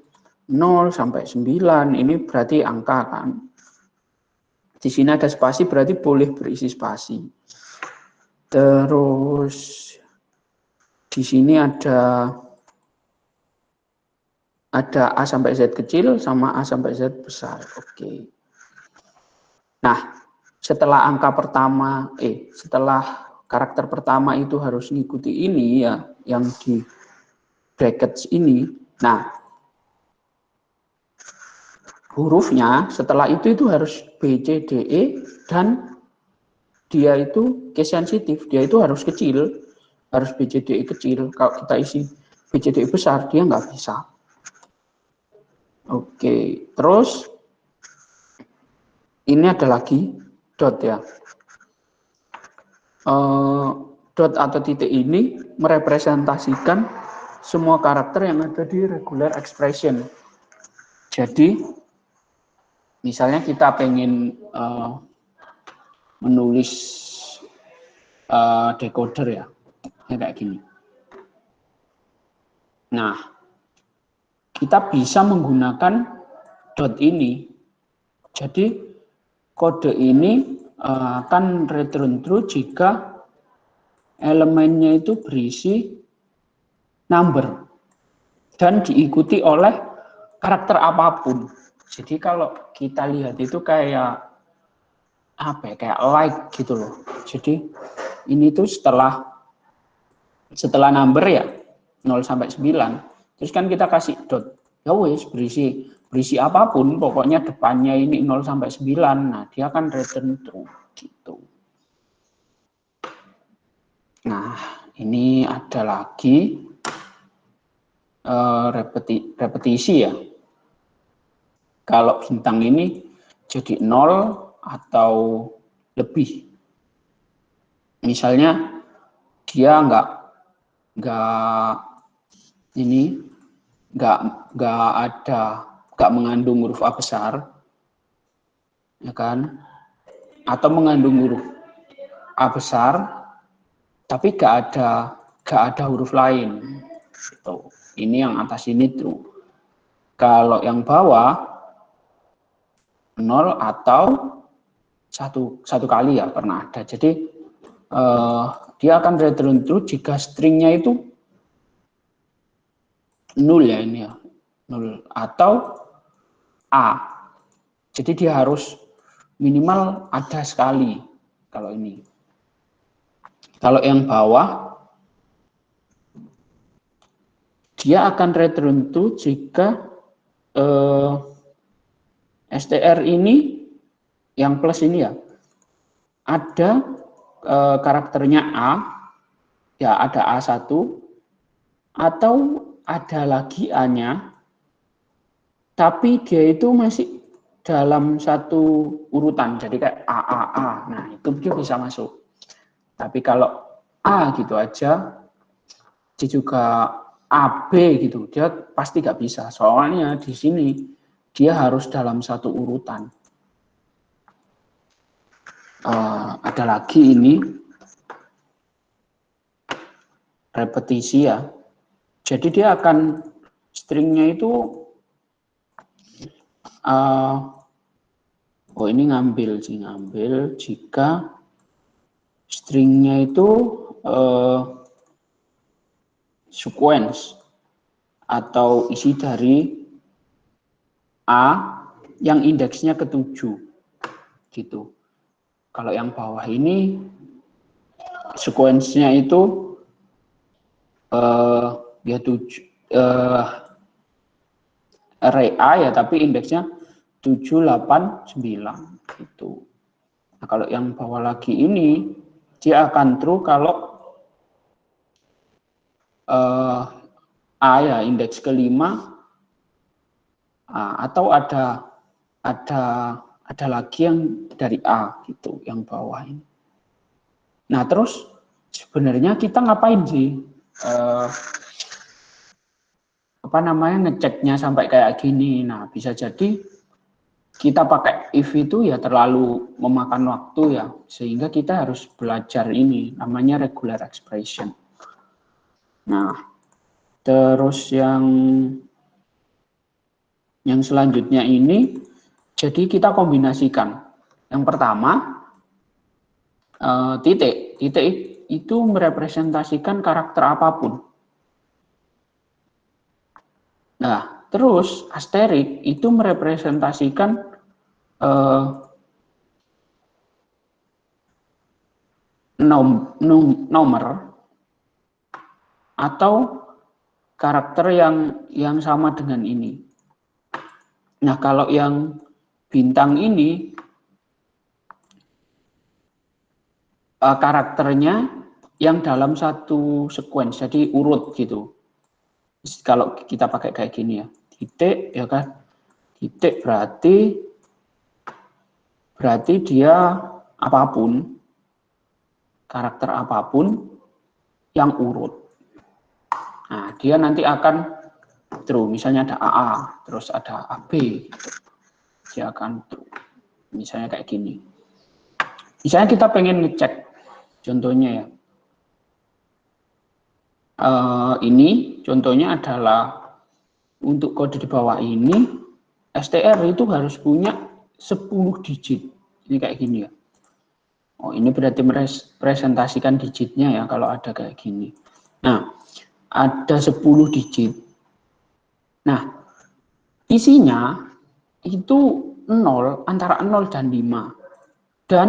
0 sampai 9 ini berarti angka kan. Di sini ada spasi berarti boleh berisi spasi. Terus di sini ada A sampai Z kecil sama A sampai Z besar. Oke. Nah, setelah angka pertama, setelah karakter pertama itu harus ngikuti ini ya, yang di brackets ini. Nah, hurufnya setelah itu harus B, C, D, E, dan dia itu case sensitif, dia itu harus kecil, harus B, C, D, E kecil. Kalau kita isi B, C, D, E besar, dia nggak bisa. Oke, terus ini ada lagi dot ya. Dot atau titik ini merepresentasikan semua karakter yang ada di regular expression. Jadi, misalnya kita pengen menulis decoder ya, kayak gini. Nah, kita bisa menggunakan dot ini. Jadi, kode ini akan return true jika elemennya itu berisi number dan diikuti oleh karakter apapun. Jadi kalau kita lihat itu kayak apa ya, kayak like gitu loh. Jadi ini tuh setelah number ya 0 sampai 9. Terus kan kita kasih dot. Ya wes berisi apapun, pokoknya depannya ini 0 sampai 9. Nah, dia akan return true gitu. Nah, ini ada lagi repetisi ya. Kalau bintang ini jadi 0 atau lebih. Misalnya dia nggak mengandung huruf A besar, ya kan? Atau mengandung huruf A besar, tapi nggak ada huruf lain. Gitu. Ini yang atas ini true. Kalau yang bawah 0 atau satu kali ya pernah ada. Jadi dia akan return true jika stringnya itu 0 ya ini ya. 0 atau A. Jadi dia harus minimal ada sekali kalau ini. Kalau yang bawah dia akan return true jika str ini yang plus ini ya ada karakternya A, ya ada A1 atau ada lagi A-nya, tapi dia itu masih dalam satu urutan, jadi kayak A. Nah, itu dia bisa masuk. Tapi kalau A gitu aja, dia juga AB gitu, dia pasti nggak bisa. Soalnya di sini dia harus dalam satu urutan. Ada lagi ini repetisi ya. Jadi dia akan stringnya itu ini ngambil jika stringnya itu sequence atau isi dari A yang indeksnya ke-7 gitu. Kalau yang bawah ini sequence-nya itu array A ya, tapi indeksnya 7, 8, 9 gitu. Nah, kalau yang bawah lagi ini dia akan true kalau A ya indeks ke-5 atau ada lagi yang dari A gitu, yang bawah ini. Nah, terus sebenarnya kita ngapain sih? Ngeceknya sampai kayak gini. Nah, bisa jadi kita pakai if itu ya terlalu memakan waktu ya, sehingga kita harus belajar ini namanya regular expression. Nah, terus yang selanjutnya ini, jadi kita kombinasikan. Yang pertama titik itu merepresentasikan karakter apapun. Nah, terus asterik itu merepresentasikan nomor atau karakter yang sama dengan ini. Nah, kalau yang bintang ini karakternya yang dalam satu sequence, jadi urut gitu. Kalau kita pakai kayak gini ya, titik ya kan, titik berarti dia apapun, karakter apapun yang urut. Nah, dia nanti akan true, misalnya ada AA, terus ada AB, gitu. Dia akan true. Misalnya kayak gini. Misalnya kita pengen ngecek, contohnya ya. Ini contohnya adalah untuk kode di bawah ini, STR itu harus punya 10 digit. Ini kayak gini ya. Oh, ini berarti merepresentasikan digitnya ya kalau ada kayak gini. Nah, ada 10 digit. Nah, isinya itu 0, antara 0 dan 5. Dan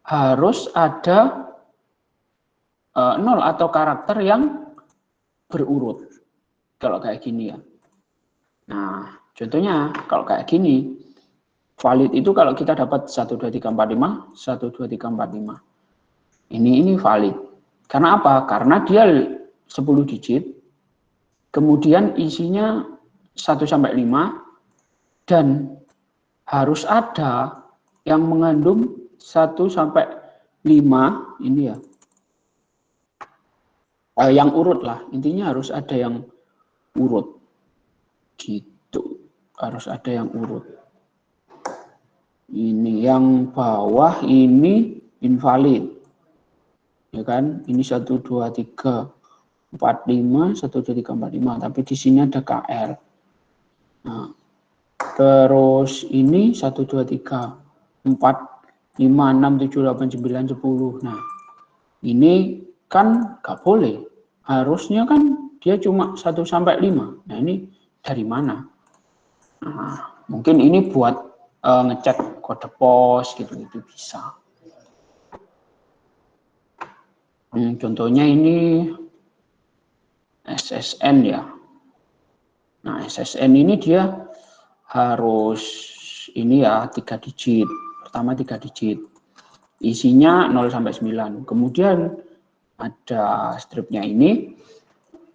harus ada 0 atau karakter yang berurut. Kalau kayak gini ya. Nah, contohnya kalau kayak gini, valid itu kalau kita dapat 1, 2, 3, 4, 5, 1, 2, 3, 4, 5. Ini valid. Karena apa? Karena dia 10 digit, kemudian isinya 1 sampai 5, dan harus ada yang mengandung 1 sampai 5, ini ya. Yang urut lah, intinya harus ada yang urut. Gitu. Harus ada yang urut. Ini yang bawah ini invalid. Ya kan? Ini 1 2 3 4 5 1 2 3 4 5, tapi di sini ada KR. Nah, terus ini 1 2 3 4 5 6 7 8 9 10. Nah, ini kan nggak boleh. Harusnya kan dia cuma 1 sampai 5. Nah, ini dari mana? Nah, mungkin ini buat ngecek kode pos gitu bisa. Contohnya ini SSN ya. Nah, SSN ini dia harus ini ya 3 digit. Pertama 3 digit. Isinya 0 sampai 9. Kemudian ada stripnya ini.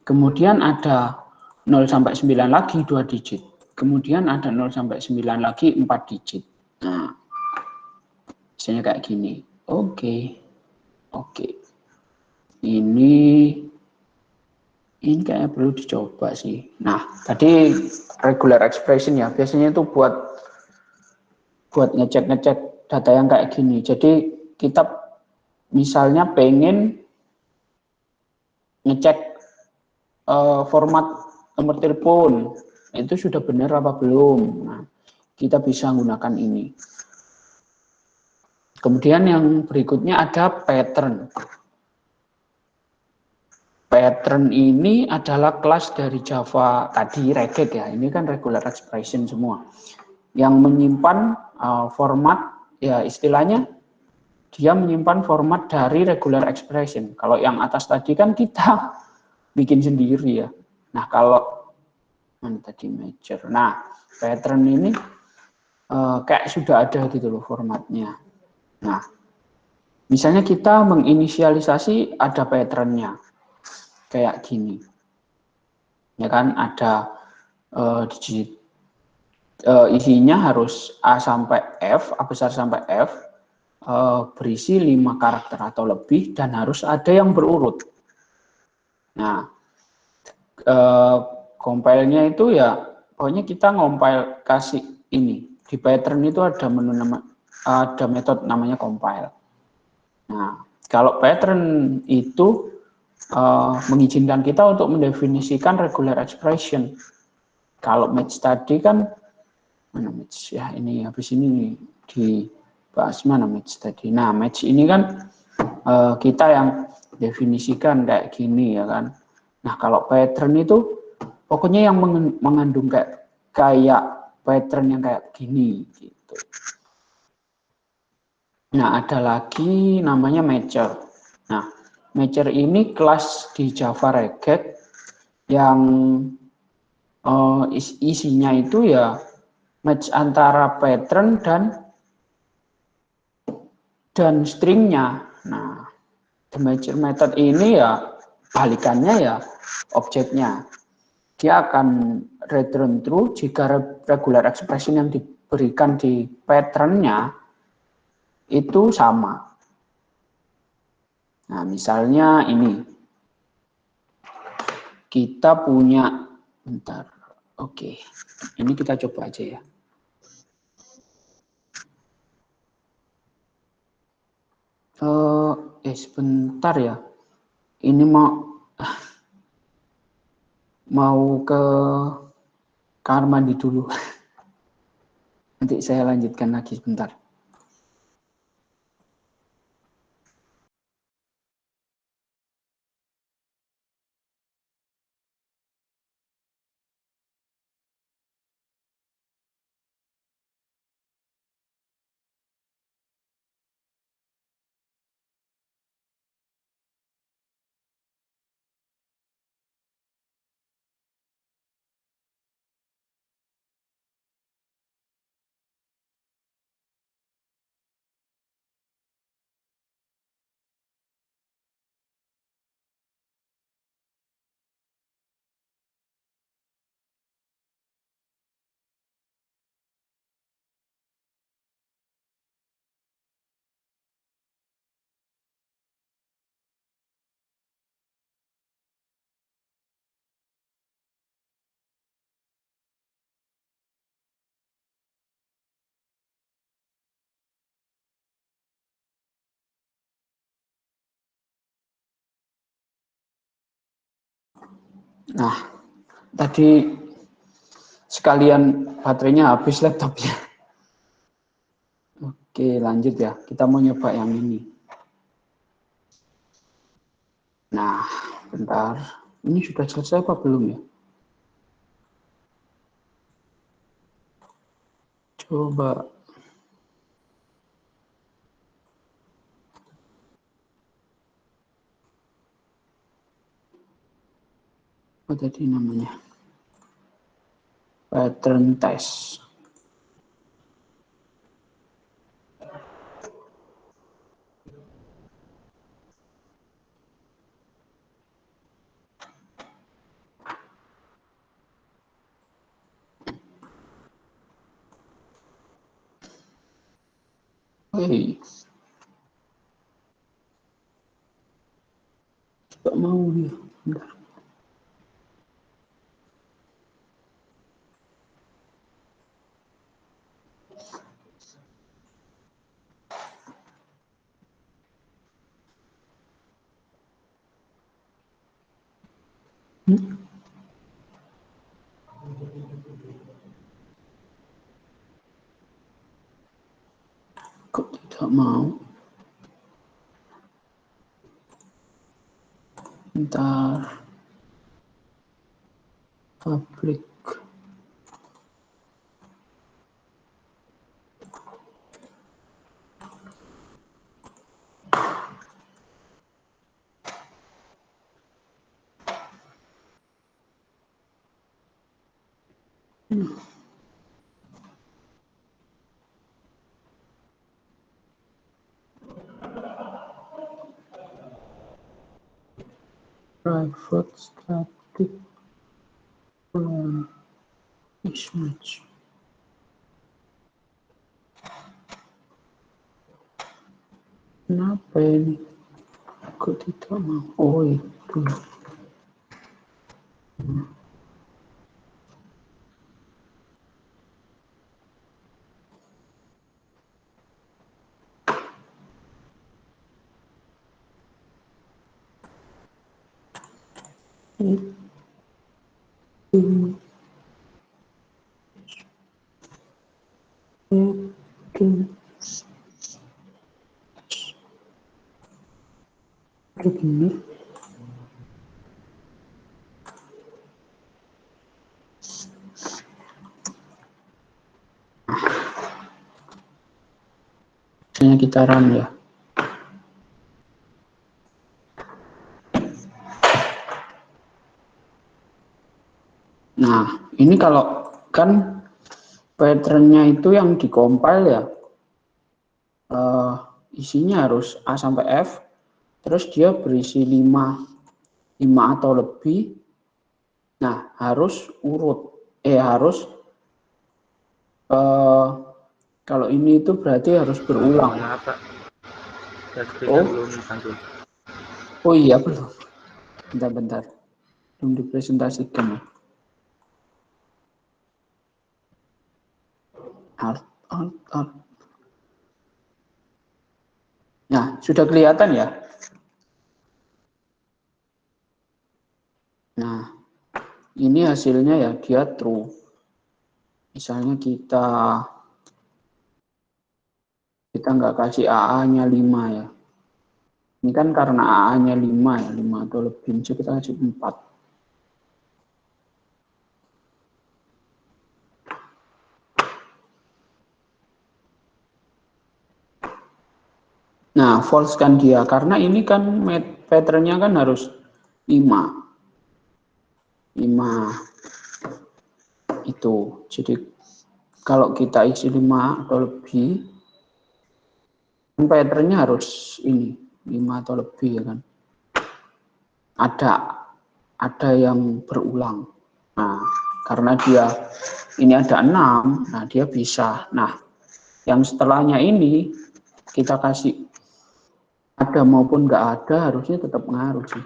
Kemudian ada 0 sampai 9 lagi 2 digit. Kemudian ada 0 sampai 9 lagi 4 digit. Nah, misalnya kayak gini. Oke. Ini kayaknya perlu dicoba sih. Nah, tadi regular expression ya. Biasanya itu buat ngecek data yang kayak gini. Jadi kita misalnya pengen ngecek format nomor telepon, itu sudah benar apa belum. Nah, kita bisa menggunakan ini. Kemudian yang berikutnya ada pattern. Pattern ini adalah kelas dari Java tadi, reged ya. Ini kan regular expression semua. Yang menyimpan format, ya istilahnya dia menyimpan format dari regular expression. Kalau yang atas tadi kan kita bikin sendiri ya. Nah, kalau mana tadi major. Nah, pattern ini kayak sudah ada gitu loh formatnya. Nah, misalnya kita menginisialisasi ada patternnya. Kayak gini. Ya kan, ada digit isinya harus A sampai F, A besar sampai F, berisi 5 karakter atau lebih, dan harus ada yang berurut. Nah, compile-nya itu ya, pokoknya kita ngompile kasih ini. Di pattern itu ada metode namanya compile. Nah, kalau pattern itu mengizinkan kita untuk mendefinisikan regular expression. Kalau match tadi kan, mana match ya, ini habis ini dibahas mana match tadi. Nah, match ini kan kita yang definisikan kayak gini ya kan. Nah, kalau pattern itu pokoknya yang mengandung kayak pattern yang kayak gini gitu. Nah, ada lagi namanya matcher. Nah, matcher ini kelas di Java Reged yang isinya itu ya match antara pattern dan stringnya. Nah, the matcher method ini ya balikannya ya objeknya. Dia akan return true jika regular expression yang diberikan di patternnya itu sama. Nah, misalnya ini. Kita punya, bentar, oke. Ini kita coba aja ya. Sebentar ya. Ini mau ke kamar mandi dulu. Nanti saya lanjutkan lagi sebentar. Nah, tadi sekalian baterainya habis laptopnya. Oke, lanjut ya. Kita mau nyoba yang ini. Nah, bentar. Ini sudah selesai apa belum ya? Coba. Apa tadi namanya? Pattern test. Hei, gak mau dia. Bentar. Kok tidak mau? Bentar. Public. Private static mismatch. Kenapa ini? Kok tidak mau? Oh itu. Itu benar. Misalnya kita run ya. Nah, ini kalau kan patternnya itu yang dikompil ya, isinya harus A sampai F, terus dia berisi 5 atau lebih. Nah, harus urut, harus kalau ini itu berarti harus berulang. Maaf Pak, screen-nya belum tampil. Oh iya belum. Bentar. Belum dipresentasikan. Alt. Nah, sudah kelihatan ya? Nah, ini hasilnya ya, dia true. Misalnya kita nggak kasih AA-nya 5 ya. Ini kan karena AA-nya 5 ya, 5 atau lebih, jadi kita kasih 4. Nah, false kan dia, karena ini kan patternnya kan harus 5 itu. Jadi kalau kita isi 5 atau lebih, patternnya harus ini 5 atau lebih ya kan. Ada yang berulang. Nah, karena dia ini ada 6, nah dia bisa. Nah, yang setelahnya ini kita kasih ada maupun nggak ada, harusnya tetap ngaruh sih.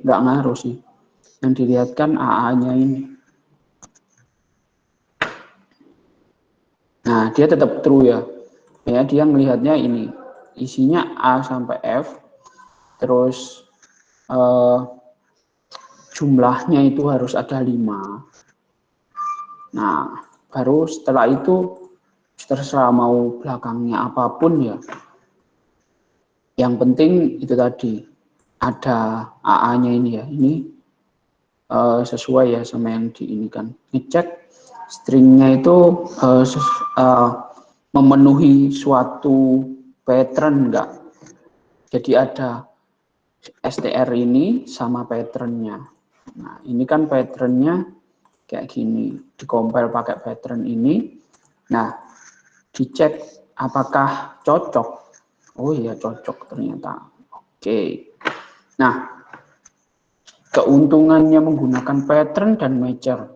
Nggak ngaruh sih. Yang dilihatkan AA-nya ini. Nah, dia tetap true ya. Ya, dia melihatnya ini. Isinya A sampai F. Terus jumlahnya itu harus ada 5. Nah, baru setelah itu terserah mau belakangnya apapun ya. Yang penting itu tadi ada AA-nya ini ya. Ini sesuai ya sama yang diinikan. Ngecek stringnya itu memenuhi suatu pattern enggak. Jadi ada str ini sama patternnya. Nah, ini kan patternnya kayak gini. Dikompil pakai pattern ini. Nah, dicek apakah cocok. Oh iya cocok ternyata. Oke. Nah, keuntungannya menggunakan pattern dan matcher.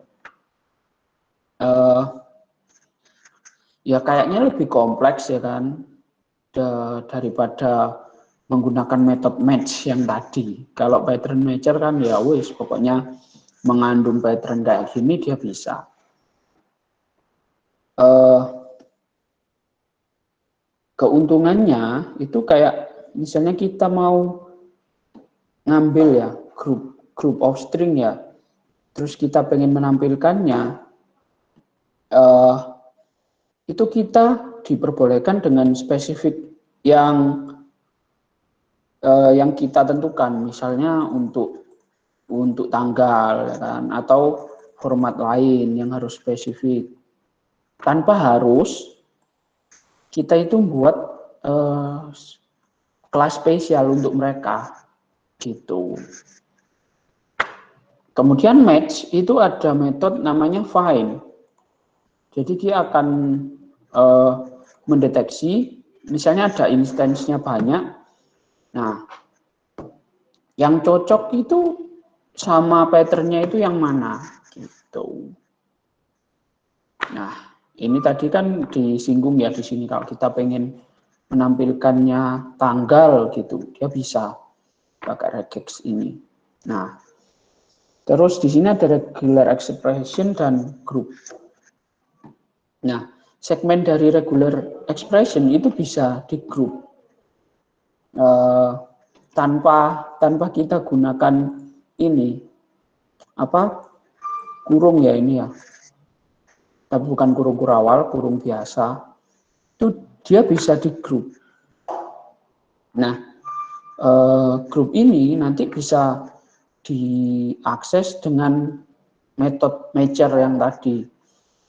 Ya kayaknya lebih kompleks ya kan daripada menggunakan metode match yang tadi. Kalau pattern matcher kan ya wis pokoknya mengandung pattern kayak gini dia bisa. Keuntungannya itu kayak misalnya kita mau ngambil ya group of string ya, terus kita pengen menampilkannya, itu kita diperbolehkan dengan spesifik yang kita tentukan, misalnya untuk tanggal ya kan, atau format lain yang harus spesifik, tanpa harus kita itu buat kelas spesial untuk mereka gitu. Kemudian match itu ada metode namanya find. Jadi dia akan mendeteksi, misalnya ada instansinya banyak. Nah, yang cocok itu sama patternnya itu yang mana gitu. Nah, ini tadi kan disinggung ya di sini kalau kita pengen menampilkannya tanggal gitu, dia bisa pakai regex ini. Nah, terus di sini ada regular expression dan group. Nah, segmen dari regular expression itu bisa di group tanpa kita gunakan ini kurung ya ini ya. Tapi bukan kurung kurawal, kurung biasa. Itu dia bisa di group. Nah, grup ini nanti bisa diakses dengan metode matcher yang tadi.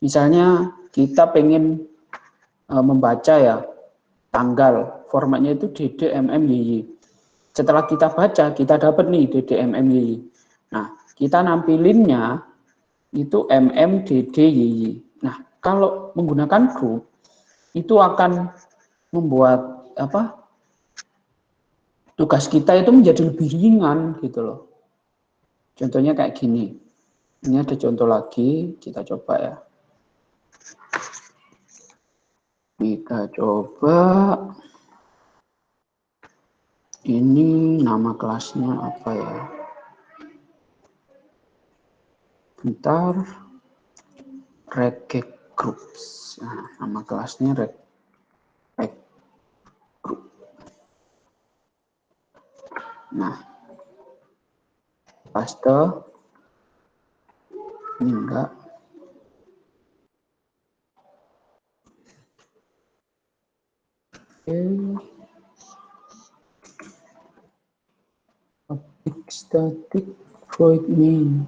Misalnya kita pengen membaca ya tanggal, formatnya itu DDMMYY. Setelah kita baca, kita dapat nih DDMMYY. Nah, kita nampilinnya itu MMDDYY. Nah, kalau menggunakan grup, itu akan membuat tugas kita itu menjadi lebih ringan gitu loh. Contohnya kayak gini. Ini ada contoh lagi, kita coba ya. Kita coba. Ini nama kelasnya apa ya? Bentar. Reggae Groups. Nah, nama kelasnya Reggae Group. Nah, paste. Ini enggak. Public static void main.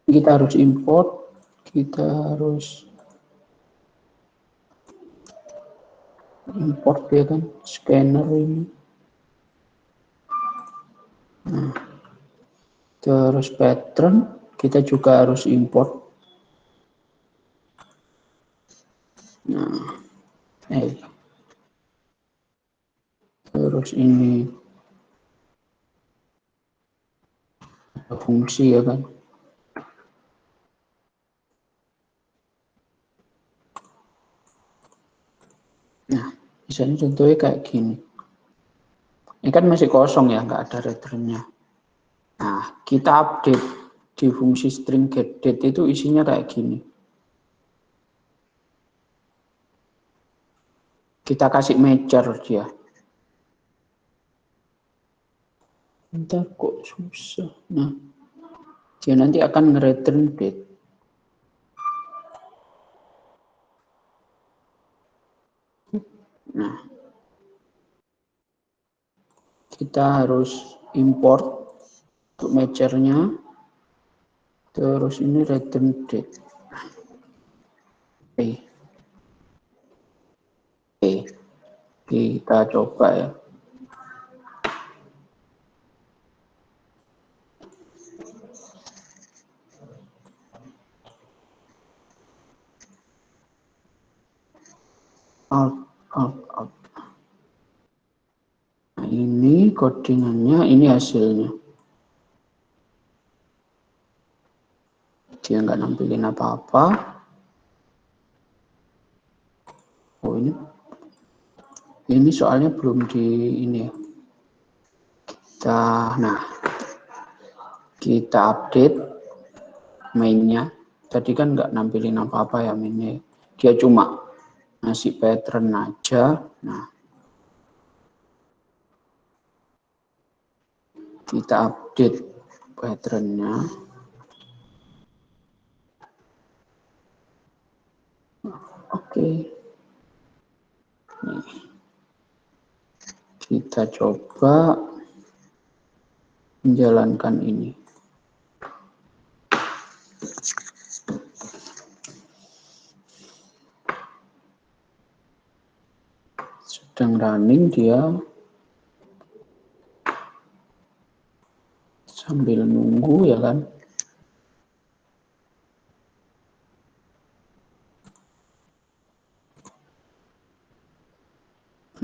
Kita harus import, kita harus import ya kan, scanner ini. Nah, terus pattern kita juga harus import. Nah, terus ini fungsi ya kan. Nah, misalnya contohnya kayak gini. Ini kan masih kosong ya, nggak ada returnnya. Nah, kita update di fungsi string getDate itu isinya kayak gini. Kita kasih matcher dia. Bentar kok susah. Nah, dia nanti akan nge-return date. Nah, kita harus import untuk matchernya. Terus ini return date. Oke, kita coba ya. Out. Nah, ini codingannya, ini hasilnya. Dia nggak nampilin apa-apa. Oh, ini soalnya belum di ini ya. Kita update mainnya. Tadi kan nggak nampilin apa-apa ya mainnya. Dia cuma ngasih pattern aja. Nah, kita update patternnya. Oke. Nih. Kita coba menjalankan ini. Sedang running dia. Sambil nunggu ya kan.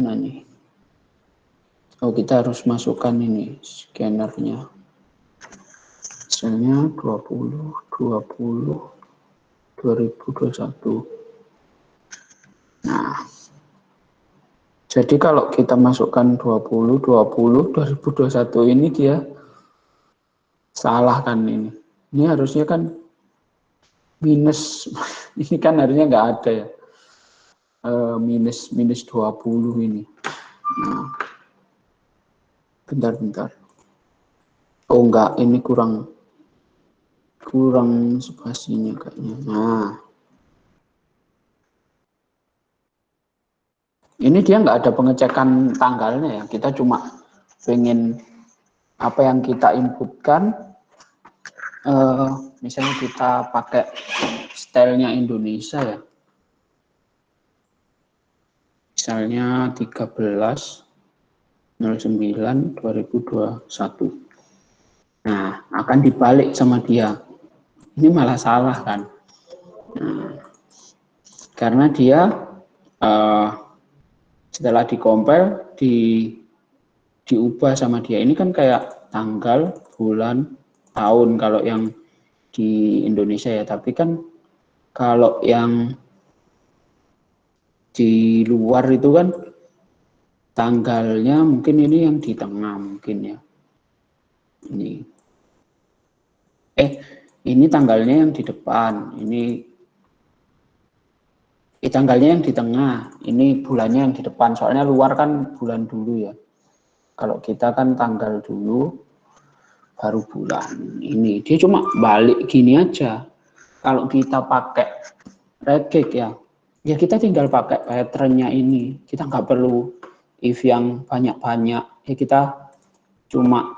Nah nih. Oh, kita harus masukkan ini scannernya. Misalnya 2021. Nah, jadi kalau kita masukkan 2021 ini dia salah kan ini. Ini harusnya kan minus. Ini kan harusnya nggak ada ya. Minus 20 ini. Nah, bentar. Oh enggak, ini kurang spasinya kayaknya. Nah, ini dia nggak ada pengecekan tanggalnya ya. Kita cuma pengen apa yang kita inputkan. Misalnya kita pakai stylenya Indonesia ya. misalnya 13/09/2021. Nah, akan dibalik sama dia. Ini malah salah kan? Nah, karena dia setelah dikompil diubah sama dia. Ini kan kayak tanggal, bulan, tahun kalau yang di Indonesia ya. Tapi kan kalau yang di luar itu kan tanggalnya mungkin ini yang di tengah mungkin ya. Ini tanggalnya yang di depan, ini tanggalnya yang di tengah, ini bulannya yang di depan. Soalnya luar kan bulan dulu ya. Kalau kita kan tanggal dulu, baru bulan. Ini dia cuma balik gini aja. Kalau kita pakai regek ya kita tinggal pakai patternnya ini. Kita nggak perlu if yang banyak-banyak. Ya kita cuma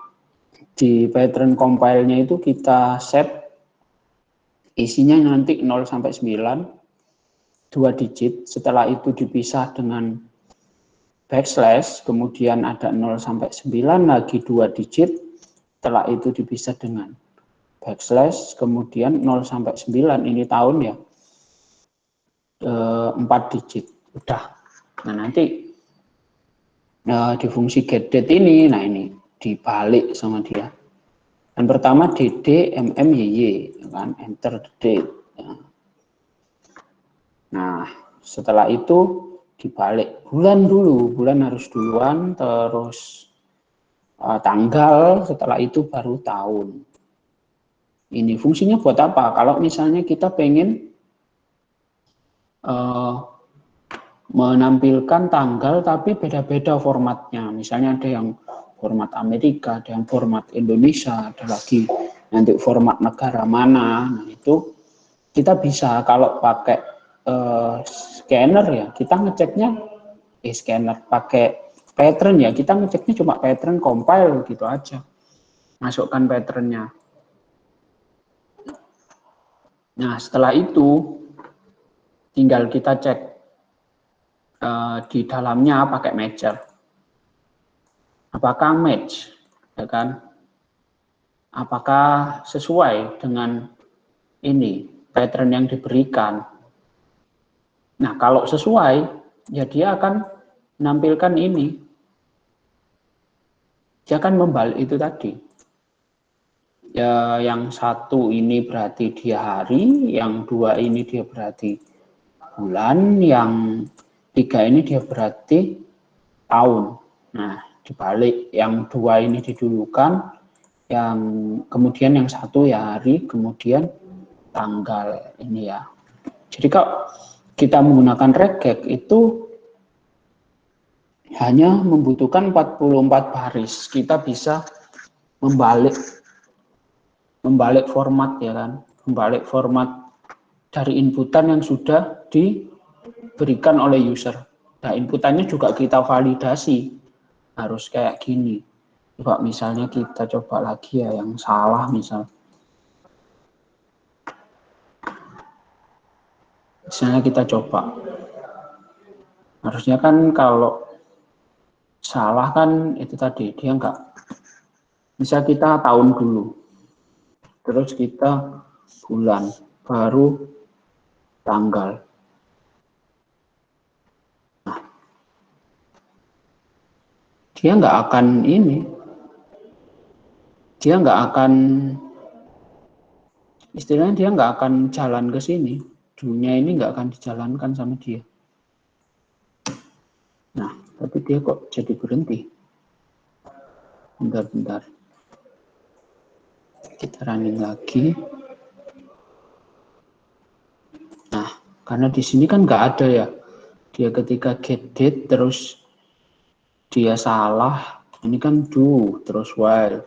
di pattern compile-nya itu kita set isinya nanti 0 sampai 9, 2 digit. Setelah itu dipisah dengan backslash, kemudian ada 0 sampai 9 lagi 2 digit. Setelah itu dipisah dengan backslash, kemudian 0 sampai 9 ini tahun ya. 4 digit. Udah. Nah, nanti di fungsi getDate ini, nah ini dibalik sama dia. Dan pertama DD MMYY, kan, enter the date. Nah, setelah itu dibalik bulan dulu, bulan harus duluan, terus tanggal, setelah itu baru tahun. Ini fungsinya buat apa? Kalau misalnya kita pengen menampilkan tanggal tapi beda-beda formatnya, misalnya ada yang format Amerika, ada yang format Indonesia, ada lagi nanti format negara mana. Nah, itu kita bisa kalau pakai scanner ya, kita ngeceknya scanner pakai pattern ya, kita ngeceknya cuma pattern compile gitu aja, masukkan patternnya. Nah, setelah itu tinggal kita cek di dalamnya pakai matcher. Apakah match, ya kan? Apakah sesuai dengan ini pattern yang diberikan? Nah, kalau sesuai, ya dia akan menampilkan ini. Dia akan membalik itu tadi. Ya, yang satu ini berarti dia hari, yang dua ini dia berarti bulan, yang tiga ini dia berarti tahun. Nah, dibalik, yang dua ini didulukan, yang kemudian yang satu ya hari, kemudian tanggal ini ya. Jadi kalau kita menggunakan regek itu hanya membutuhkan 44 baris. Kita bisa membalik format ya kan, membalik format dari inputan yang sudah diberikan oleh user. Nah, inputannya juga kita validasi, harus kayak gini. Coba misalnya kita coba lagi ya yang salah misal. Misalnya kita coba. Harusnya kan kalau salah kan itu tadi, dia enggak. Bisa kita tahun dulu. Terus kita bulan, baru tanggal. Nah, dia nggak akan ini. Dia nggak akan, istilahnya dia nggak akan jalan ke sini. Dunia ini nggak akan dijalankan sama dia. Nah, tapi dia kok jadi berhenti. Bentar. Kita running lagi. Nah, karena di sini kan nggak ada ya. Dia ketika get date terus dia salah. Ini kan do terus while.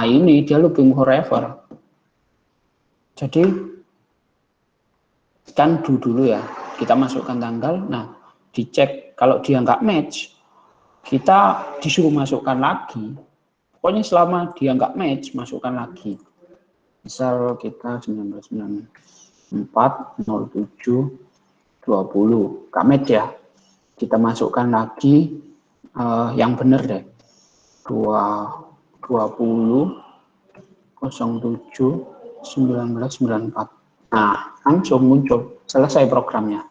Ini dia looping forever. Jadi kan do dulu ya. Kita masukkan tanggal. Nah, dicek kalau dia nggak match, kita disuruh masukkan lagi. Pokoknya selama dia nggak match, masukkan lagi. Misal kita 1994 07 20, nggak match ya. kita masukkan lagi yang benar deh, 20 07 1994. Nah, langsung muncul, selesai programnya.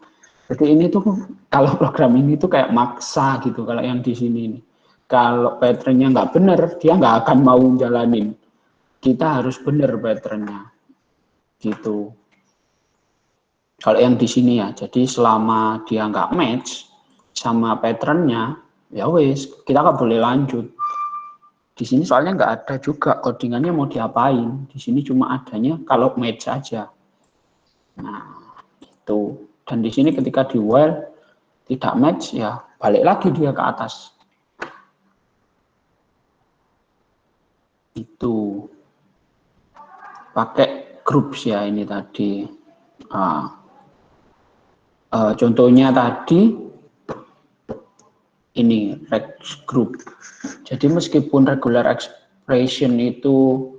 Jadi ini tuh, kalau program ini tuh kayak maksa gitu, kalau yang di sini ini. Kalau patternnya nggak benar, dia nggak akan mau jalanin. Kita harus benar patternnya, gitu. Kalau yang di sini ya, jadi selama dia nggak match sama patternnya, ya wes, kita nggak boleh lanjut. Di sini soalnya nggak ada juga codingannya mau diapain. Di sini cuma adanya kalau match saja. Nah, itu. Dan di sini ketika di while tidak match, ya balik lagi dia ke atas. Itu. Pakai groups ya ini tadi. Contohnya tadi ini rex group. Jadi meskipun regular expression itu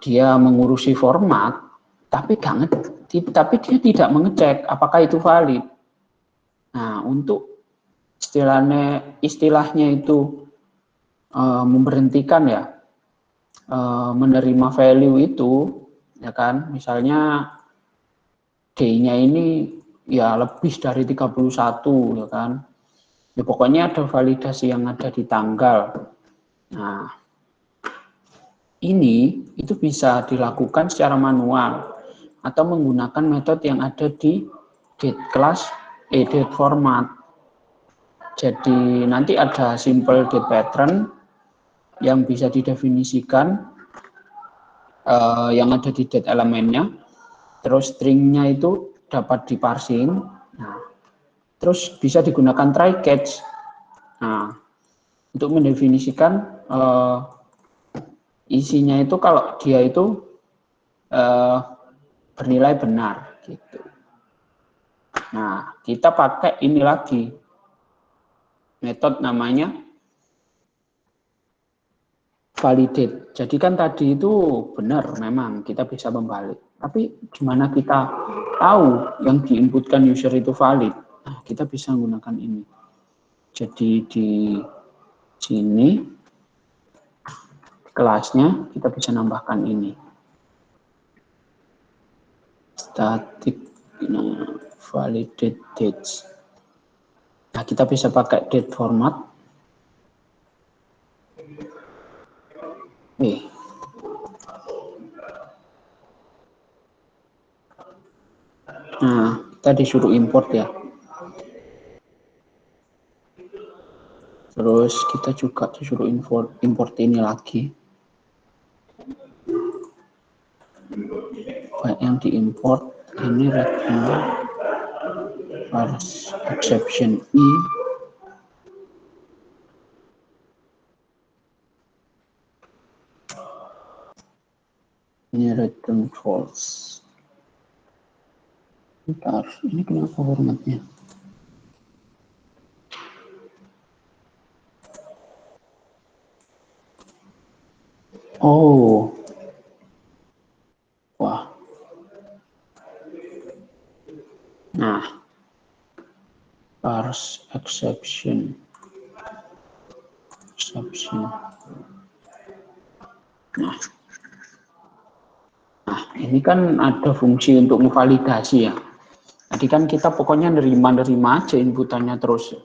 dia mengurusi format, tapi dia tidak mengecek apakah itu valid. Nah, untuk istilahnya itu memberhentikan ya, menerima value itu, ya kan, misalnya D-nya ini ya lebih dari 31, ya kan. Ya pokoknya ada validasi yang ada di tanggal. Nah, ini itu bisa dilakukan secara manual atau menggunakan metode yang ada di date class date format. Jadi nanti ada simple date pattern yang bisa didefinisikan yang ada di date elemennya, terus stringnya itu dapat diparsing. Nah, terus bisa digunakan try catch. Nah, untuk mendefinisikan isinya itu kalau dia itu bernilai benar gitu. Nah, kita pakai ini lagi, metode namanya validate. Jadi kan tadi itu benar, memang kita bisa membalik. Tapi gimana kita tahu yang diinputkan user itu valid? Nah, kita bisa menggunakan ini. Jadi di sini kelasnya kita bisa nambahkan ini. Static validate dates. Nah, kita bisa pakai date format. Nah, kita disuruh import ya. Terus kita juga disuruh import ini lagi. Baik yang diimport ini rectangle harus exception i. Ini return false. Bentar, ini kenapa formatnya? Oh, wah. Nah, parse exception. Nah, ini kan ada fungsi untuk memvalidasi ya. Jadi kan kita pokoknya nerima aja inputannya terus.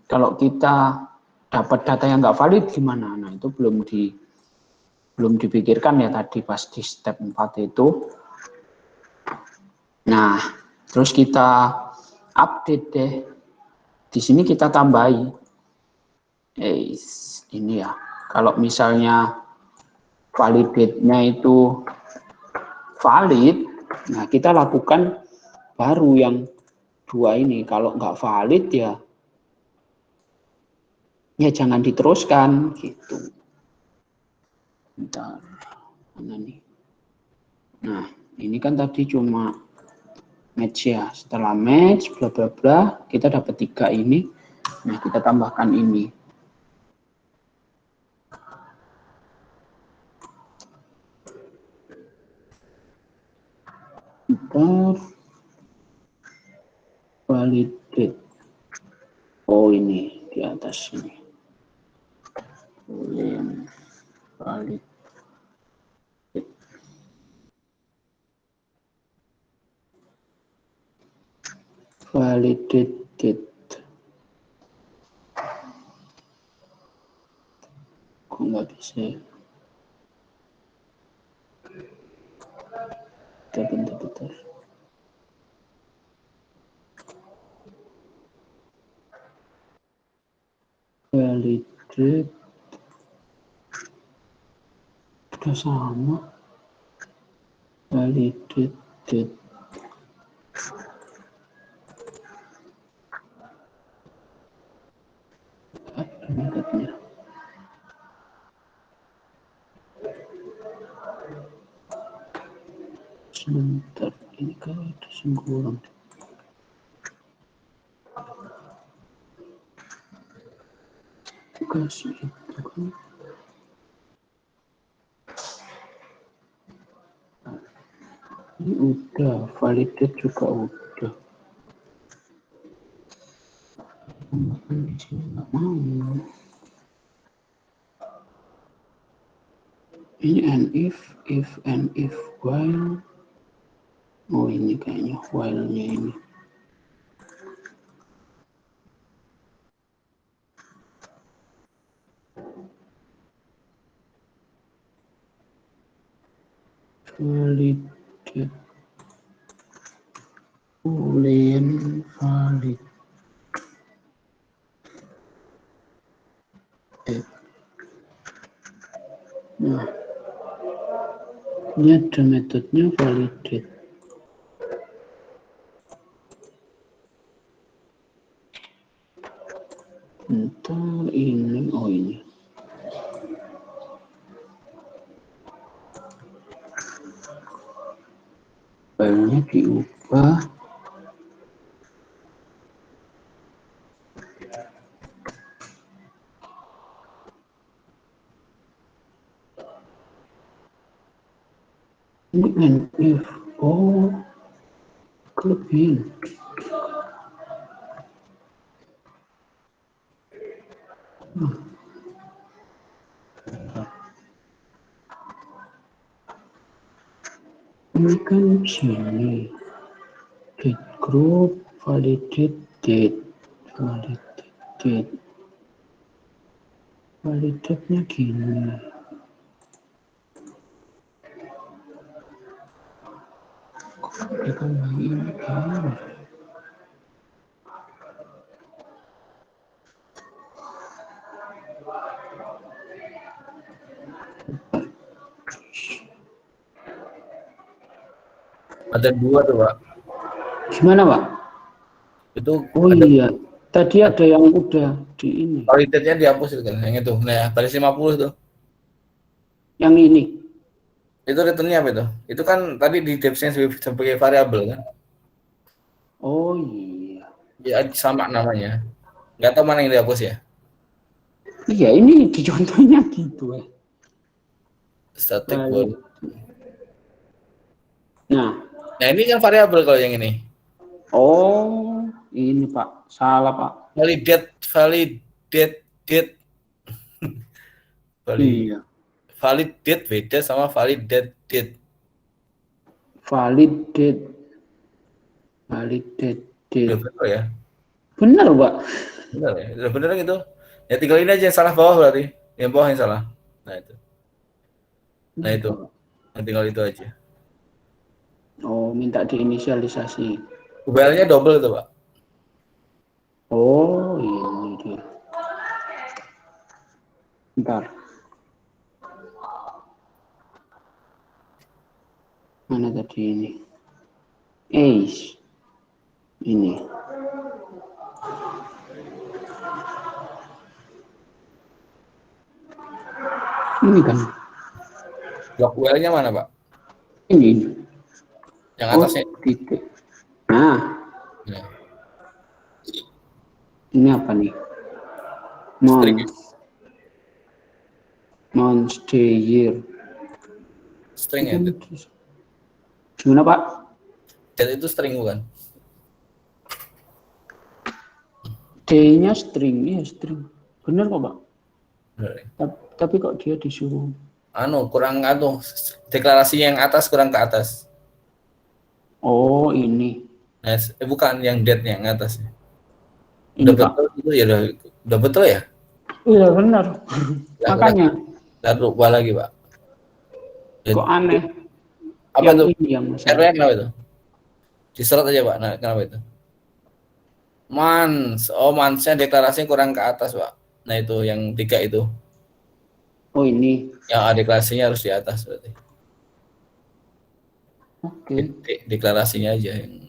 Kalau kita dapat data yang nggak valid gimana? Nah, itu belum dipikirkan ya tadi pas di step 4 itu. Nah, terus kita update deh. Di sini kita tambahi. Ini ya. Kalau misalnya validate-nya itu valid, nah kita lakukan baru yang 2 ini. Kalau nggak valid ya jangan diteruskan gitu. Bentar, mana nih? Nah, ini kan tadi cuma match ya. Setelah match, bla bla bla, kita dapat 3 ini. Nah, kita tambahkan ini. Bentar, validate. Oh ini di atas ini. Boolean valid. Validated. Kok nggak bisa ya? Bentar. Validate. Udah sama. Validated. Metodenya. Sebentar, ini kalau itu sengkurang. Kasih itu kan. Ini udah, validate juga udah. Nggak mau. Ini and if while. Oh ini kayaknya while-nya ini. Validate. Boolean valid. Nah, ini ada metodenya validate. Bentar, ini, oh ini. Filenya diubah. Ini and if, oh, kelebihan. Ini kan sini. Date group, validate date. Validate-nya gini. Kan ini gimana? Ada dua tuh, Pak. Gimana, Pak? Itu Oh ada iya, tadi ada yang udah di ini. validate-nya dihapus itu kan, yang itu. Nah, baris 50 tuh. Yang ini. Itu return-nya apa itu? Itu kan tadi di define sebagai variabel kan? Oh iya. Ya sama namanya. Nggak tahu mana yang dihapus ya. Iya, ini di contohnya gitu ya. Static Valid. void. Nah, Nah, ini kan variabel kalau yang ini. oh ini Pak, salah Pak. Validate date. Iya, Validate beda sama validate date. validate Udah bener ya? Benar Pak. Bener ya? Udah bener gitu. Ya tinggal ini aja yang salah bawah berarti. Yang bawah yang salah. Nah itu. Nah itu. Nah, tinggal itu aja. Oh, minta diinisialisasi. URL-nya double itu, Pak. Oh, ini dia. Bentar. Mana tadi ini? Ace. Ini. Ini kan. Blok URL-nya mana, Pak? Ini. Yang atasnya. Oh, titik. Nah, Nah, ini apa nih? string. Month, day, year. String ya. Gimana Pak? Date itu string bukan? D-nya string, iya string. Bener kok Pak. Bener ya? Tapi kok dia disuruh? Kurang deklarasi yang atas kurang ke atas. Oh ini. Nah, bukan yang dead yang atas. Ini Udah Pak. betul itu ya, udah betul ya? Iya benar. Ya, Makanya. Ubah lagi Pak. Kok aneh? Apa yang tuh? ini yang masalah. Errornya kenapa itu? Diserot aja Pak. Nah, kenapa itu? Mansnya deklarasinya kurang ke atas Pak. Nah itu yang 3 itu. Oh ini. Yang deklarasinya harus di atas berarti. Oke. Deklarasinya aja yang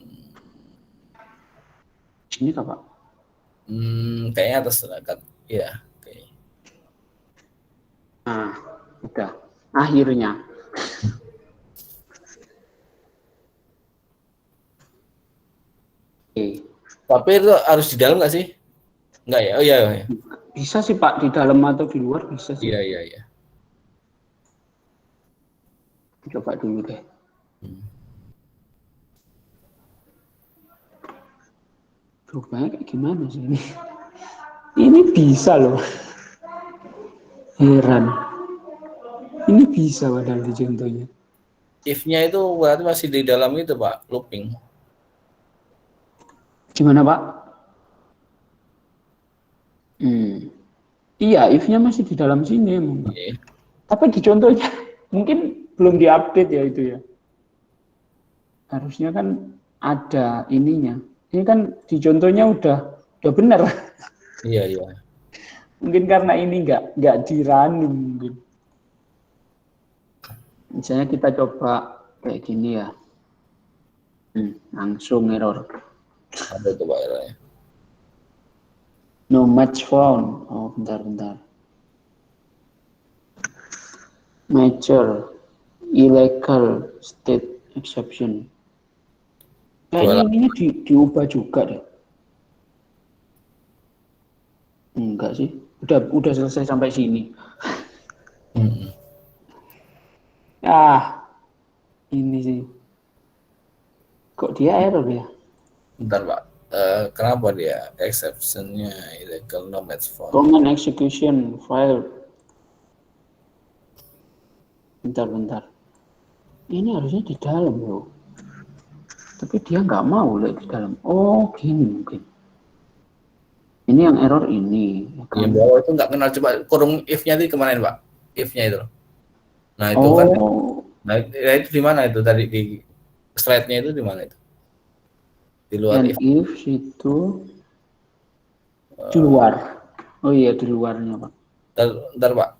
Sini kah Pak? kayaknya atas kan. Iya, kayaknya. Nah, udah. Akhirnya. Oke. Tapi itu harus di dalam nggak sih? Enggak ya? Oh iya, iya. Bisa sih Pak, di dalam atau di luar bisa sih. Iya, iya, iya. Coba dulu deh. Rupanya kayak gimana sih ini? Ini bisa loh. Heran. Ini bisa padahal di contohnya. If-nya itu berarti masih di dalam itu Pak, looping. Gimana Pak? Iya, if-nya masih di dalam sini emang Pak. Iya. Tapi di contohnya mungkin belum diupdate ya itu ya. Harusnya kan ada ininya. Ini kan di contohnya udah benar. Iya, iya. Mungkin karena ini nggak dirunning mungkin. Misalnya kita coba kayak gini ya. Langsung error. Ada tuh Pak errornya. No match found. Oh, bentar. Major illegal state exception. Kayaknya ininya diubah juga deh. Enggak sih. Udah selesai sampai sini. Ini sih. Kok dia error ya? Bentar Pak. Kenapa dia exception-nya illegal no match found? Command execution file. Bentar. Ini harusnya di dalam loh. Tapi dia nggak mau lihat di dalam. Oh, gini mungkin. Ini yang error ini. Yang bawah itu nggak kenal, coba kurung if-nya itu kemana Pak? If-nya itu. Nah itu kan. Nah itu di mana itu tadi di slide-nya itu di mana itu? Di luar if itu di luar. Oh iya di luarnya Pak. Bentar Pak.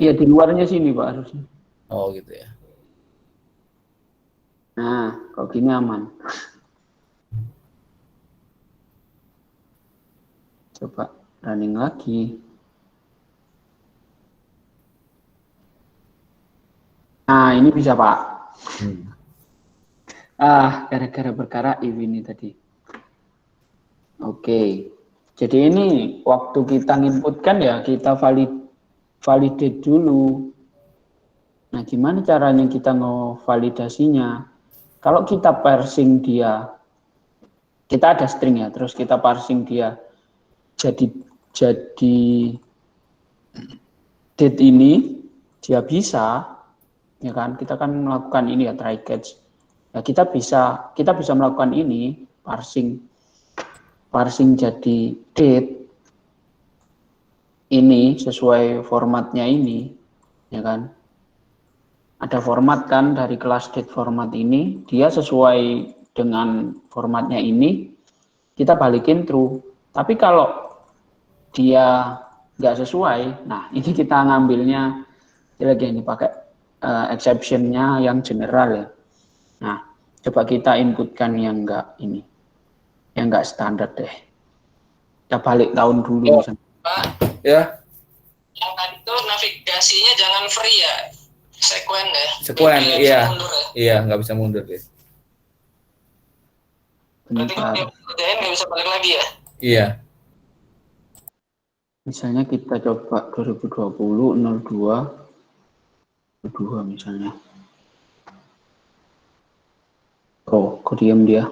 Iya di luarnya sini Pak harusnya. Oh gitu ya. Nah kalau gini aman. Coba running lagi. Nah ini bisa Pak. Gara-gara perkara if ini tadi. Oke. Jadi ini waktu kita inputkan ya kita validate dulu. Nah gimana caranya kita ngevalidasinya? Kalau kita parsing dia, kita ada string ya, terus kita parsing dia jadi date ini dia bisa, ya kan? Kita kan melakukan ini ya try catch. Ya kita bisa melakukan ini parsing jadi date ini sesuai formatnya ini, ya kan? Ada format kan dari kelas date format ini, dia sesuai dengan formatnya ini, kita balikin true. Tapi kalau dia nggak sesuai, nah ini kita ngambilnya lagi ini pakai exception-nya yang general ya. Nah, coba kita inputkan yang enggak ini. Yang enggak standar deh. Kita balik tahun dulu. Pak. Ya. Yang tadi tuh navigasinya jangan free ya. Sekuen ya. Sekuen, iya. Ya? Iya, nggak bisa mundur deh. Berarti kalau dia kerjain nggak bisa balik lagi ya? Iya. Misalnya kita coba 2020 02 misalnya. Oh, kok diam dia?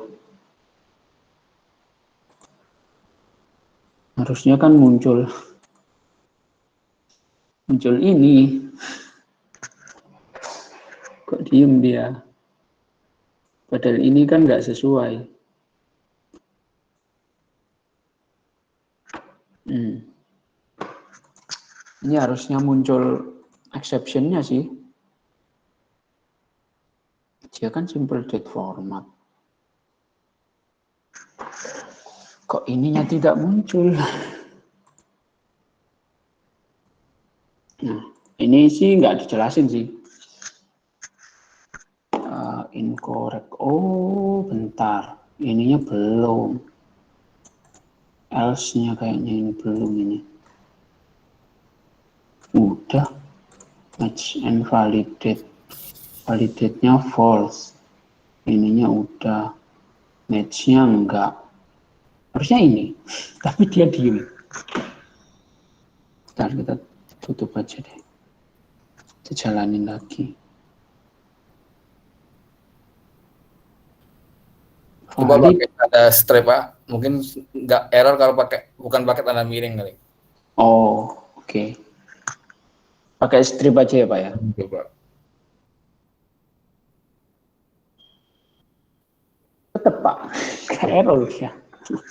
Harusnya kan muncul ini. Kok diem dia? Padahal ini kan nggak sesuai. Ini harusnya muncul exception-nya sih. Dia kan simple date format. Kok ininya tidak muncul? Nah, ini sih nggak dijelasin sih. Incorrect. Oh, bentar. Ininya belum. Else-nya kayaknya ini belum ini. Udah. Match and validate. Validate-nya false. Ininya udah. Match-nya enggak. Harusnya ini. Tapi dia diem. Bentar, kita tutup aja deh. Kita jalanin lagi. Coba pakai tanda strip, Pak. Mungkin nggak error kalau bukan pakai tanda miring kali. Oh, oke. Pakai strip aja ya, Pak ya? Coba. Tetap, Pak. Error ya.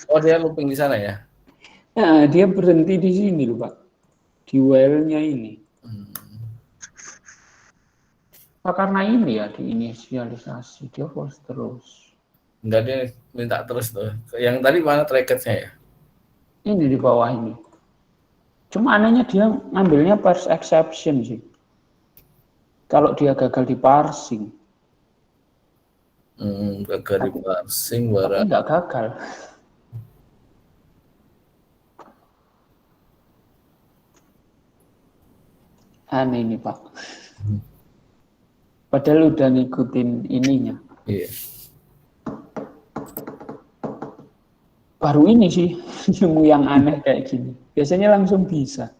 Oh, dia looping di sana ya? Nah, dia berhenti di sini loh, Pak. Di while-nya ini. Karena ini ya, diinisialisasi. Dia false terus. Enggak, dia minta terus tuh. Yang tadi mana tracketnya ya? Ini di bawah ini. Cuma anehnya dia ngambilnya parse exception sih. Kalau dia gagal di parsing. Gagal di parsing Tapi nggak gagal. Aneh ini, Pak. Padahal udah ngikutin ininya. Iya. Baru ini sih nemu yang aneh kayak gini. Biasanya langsung bisa.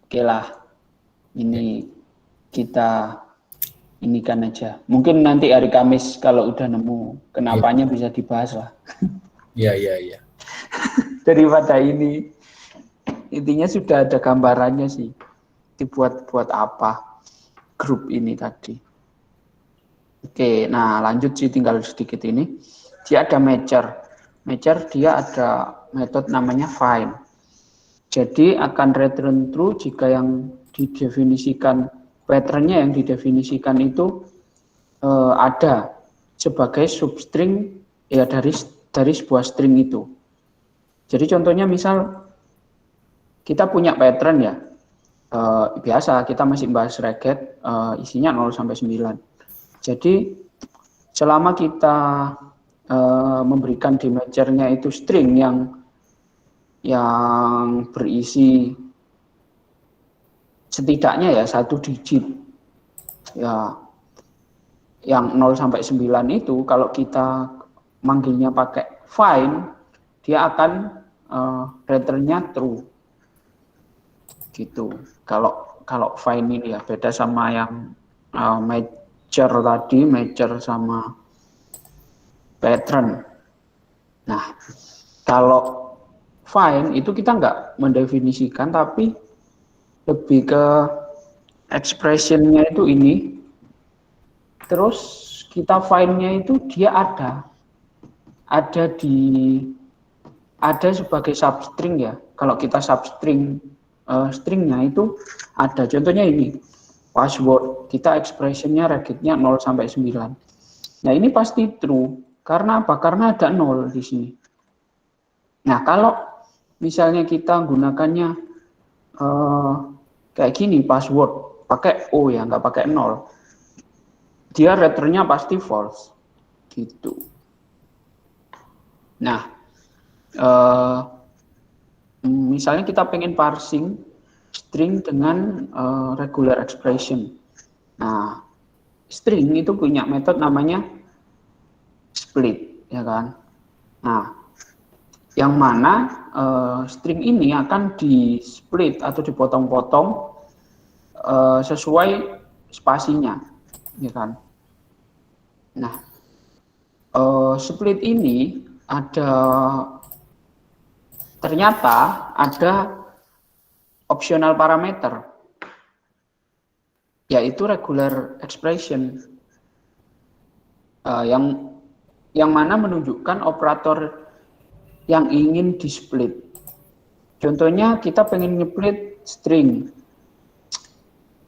Oke lah, ini kita inikan aja. Mungkin nanti hari Kamis kalau udah nemu kenapanya bisa dibahas lah. Iya. Daripada ini, intinya sudah ada gambarannya sih. Dibuat apa grup ini tadi. Oke, nah lanjut sih tinggal sedikit ini. Dia ada matcher. Matcher dia ada metode namanya find. Jadi akan return true jika yang didefinisikan patternnya yang didefinisikan itu ada sebagai substring ya dari sebuah string itu. Jadi contohnya misal kita punya pattern ya. Biasa kita masih bahas racket isinya 0 sampai 9. Jadi selama kita memberikan di matcher-nya itu string yang berisi setidaknya ya 1 digit ya yang 0 sampai 9 itu kalau kita manggilnya pakai find dia akan return-nya true gitu. Kalau find ini ya beda sama yang matcher tadi, matcher sama pattern. Nah, kalau find itu kita nggak mendefinisikan, tapi lebih ke expression-nya itu ini. Terus kita find-nya itu dia ada sebagai substring ya. Kalau kita substring stringnya itu ada. Contohnya ini password. Kita expression-nya racket-nya 0 sampai 9. Nah, ini pasti true. Karena apa? Karena ada 0 di sini. Nah, kalau misalnya kita gunakannya kayak gini, password, pakai O ya, nggak pakai 0. Dia return-nya pasti false. Gitu. Nah, misalnya kita pengen parsing string dengan regular expression. Nah, string itu punya metode namanya split, ya kan? Nah, yang mana string ini akan di split atau dipotong-potong sesuai spasinya, ya kan? Nah, split ini ada ternyata ada optional parameter, yaitu regular expression, yang mana menunjukkan operator yang ingin di-split. Contohnya kita pengen nge-split string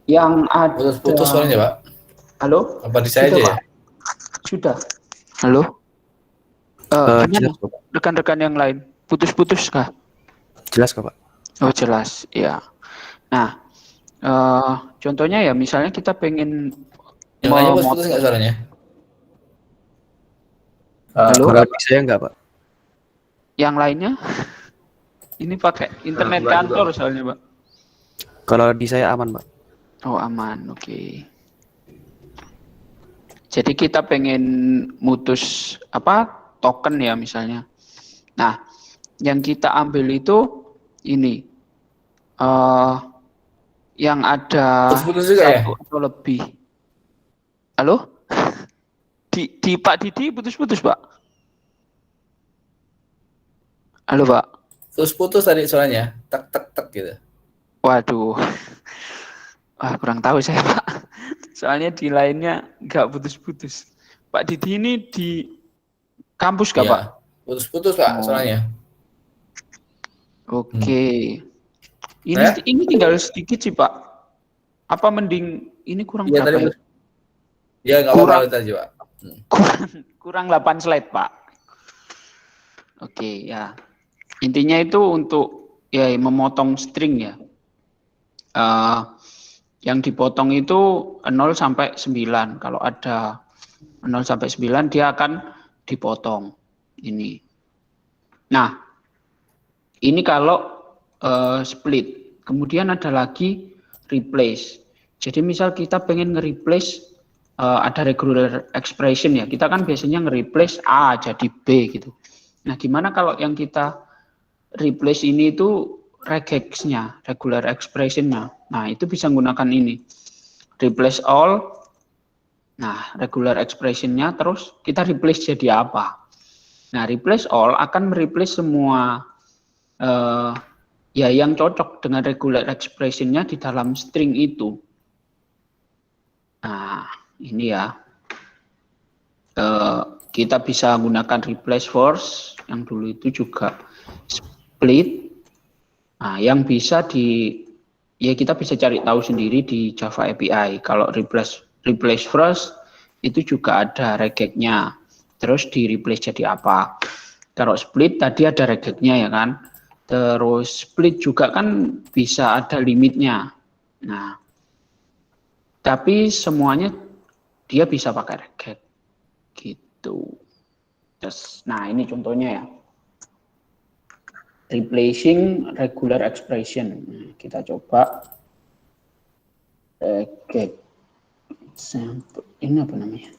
yang ada. Putus-putus suaranya, Pak. Halo? Apa di saya aja ya? Sudah. Halo? Gimana? Rekan-rekan yang lain, putus-putus kah? Jelas kok, Pak. Oh, jelas, ya. Nah, contohnya ya, misalnya kita pengen Yang lainnya putus-putus nggak suaranya? Halo? Kalau di saya enggak, Pak. Yang lainnya? Ini pakai internet kantor soalnya, Pak. Kalau di saya aman, Pak. Oh, aman, oke. Jadi kita pengen mutus token ya misalnya. Nah, yang kita ambil itu ini yang ada Putus-putus juga ya? satu atau lebih. Halo? Di Pak Didi putus-putus, Pak. Halo, Pak. Putus-putus tadi suaranya, tak gitu. Waduh. Wah, kurang tahu saya, Pak. Soalnya di lainnya nggak putus-putus. Pak Didi ini di kampus nggak, Iya. Pak? Putus-putus, Pak, suaranya. Oke. Ini tinggal sedikit sih, Pak. Apa mending ini kurang Iya, berapa tadi. ya? Ya, nggak apa-apa tadi, Pak. Kurang 8 slide, Pak. Oke, ya. Intinya itu untuk ya memotong string ya. Yang dipotong itu 0 sampai 9. Kalau ada 0 sampai 9 dia akan dipotong. Ini. Nah, ini kalau split. Kemudian ada lagi replace. Jadi misal kita pengen nge-replace ada regular expression ya. Kita kan biasanya nge-replace A jadi B gitu. Nah, gimana kalau yang kita replace ini itu regex-nya, regular expression-nya. Nah, itu bisa menggunakan ini. Replace all. Nah, regular expression-nya terus kita replace jadi apa? Nah, replace all akan mereplace semua ya yang cocok dengan regular expression-nya di dalam string itu. Nah, ini ya. Kita bisa menggunakan replace force yang dulu itu juga split. Nah, yang bisa ya kita bisa cari tahu sendiri di Java API. Kalau replace first itu juga ada regexnya. Terus di replace jadi apa? Kalau split tadi ada regexnya ya kan. Terus split juga kan bisa ada limitnya. Nah, tapi semuanya dia bisa pakai regex gitu. Terus, nah ini contohnya ya. Replacing regular expression. Kita coba regex. Ini apa namanya?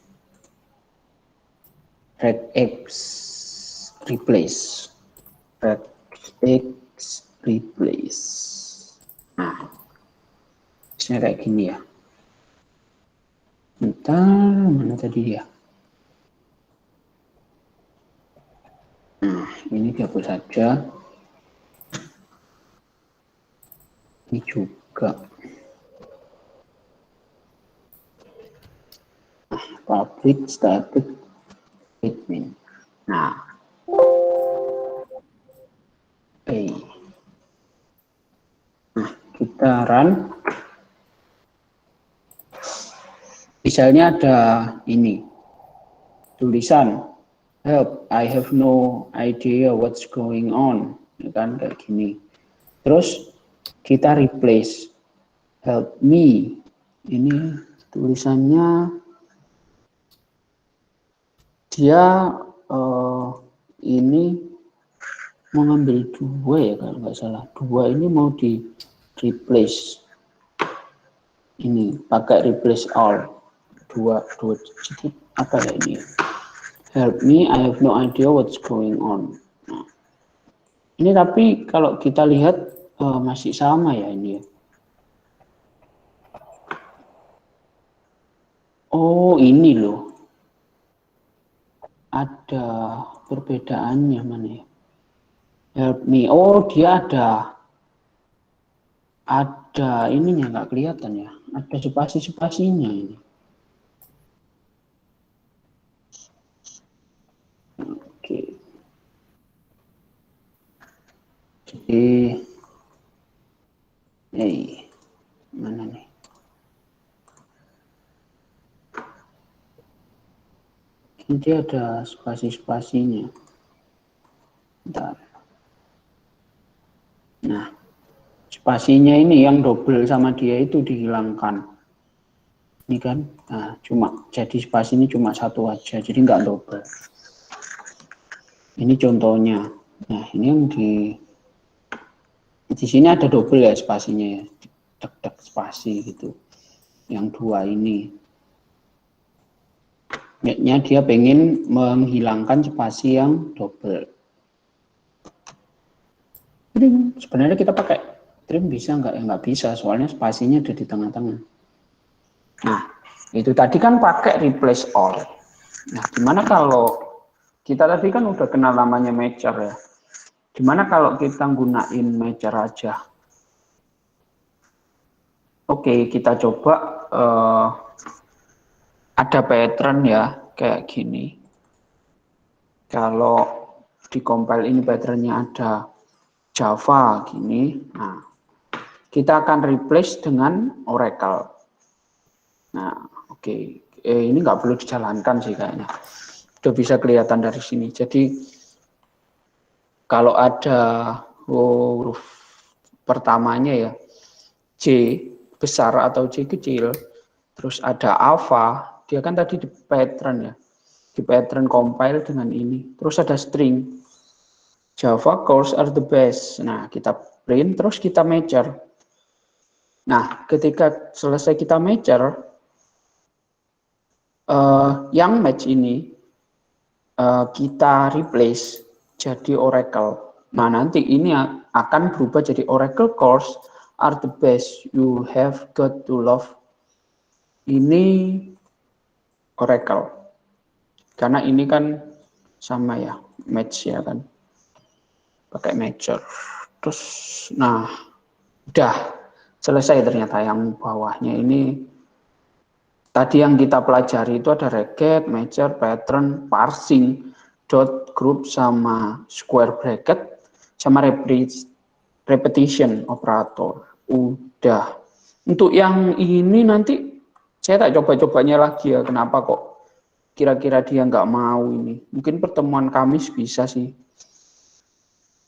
Regex replace. Regex replace. Nah, misalnya kayak gini ya. Bentar, mana tadi dia? Nah, ini dihapus saja. Ini juga. Nah, public static statement. Nah, oke. Nah, kita run. Misalnya ada ini tulisan help, I have no idea what's going on, ya kan kayak gini. Terus kita replace help me, ini tulisannya dia ini mau ngambil 2 ya kalau nggak salah, 2 ini mau di replace ini pakai replace all. Dua sedikit apa ya ini? Help me, I have no idea what's going on. Nah, ini tapi kalau kita lihat masih sama ya ini. Oh ini loh, ada perbedaannya mana ya? Help me. Oh, dia ada ininya nggak kelihatan ya. Ada spasi-spasinya ini. Oke. Jadi, mana nih? Ini ada spasi-spasinya. Bentar. Nah, spasinya ini yang double sama dia itu dihilangkan. Ini kan, nah jadi spasi ini cuma satu aja, jadi nggak double. Ini contohnya. Nah, ini yang di sini ada double ya spasinya ya, dek spasi gitu. Yang dua ini. Nya dia pengen menghilangkan spasi yang double. Trim, sebenarnya kita pakai trim bisa nggak? Ya nggak bisa, soalnya spasinya ada di tengah-tengah. Nah, itu tadi kan pakai replace all. Nah, gimana kalau kita tadi kan udah kenal namanya matcher ya. Gimana kalau kita gunain matcher aja? Oke, kita coba ada pattern ya, kayak gini. Kalau di compile ini patternnya ada Java gini, nah kita akan replace dengan Oracle. Nah, oke. Ini nggak perlu dijalankan sih kayaknya. Udah bisa kelihatan dari sini. Jadi kalau ada huruf pertamanya ya J besar atau J kecil, terus ada alpha, dia kan tadi di pattern ya, di pattern compile dengan ini. Terus ada string Java cores are the best. Nah, kita print terus kita matcher. Nah, ketika selesai kita matcher, yang match ini kita replace jadi Oracle. Nah, nanti ini akan berubah jadi Oracle cores are the best. You have got to love. Ini Oracle. Karena ini kan sama ya, match ya kan. Pakai matcher. Terus, nah, udah selesai ternyata yang bawahnya ini. Tadi yang kita pelajari itu ada regex, matcher, pattern, parsing, dot, group, sama square bracket, sama repetition operator. Udah. Untuk yang ini nanti saya tak coba-cobanya lagi ya. Kenapa kok kira-kira dia nggak mau ini? Mungkin pertemuan Kamis bisa sih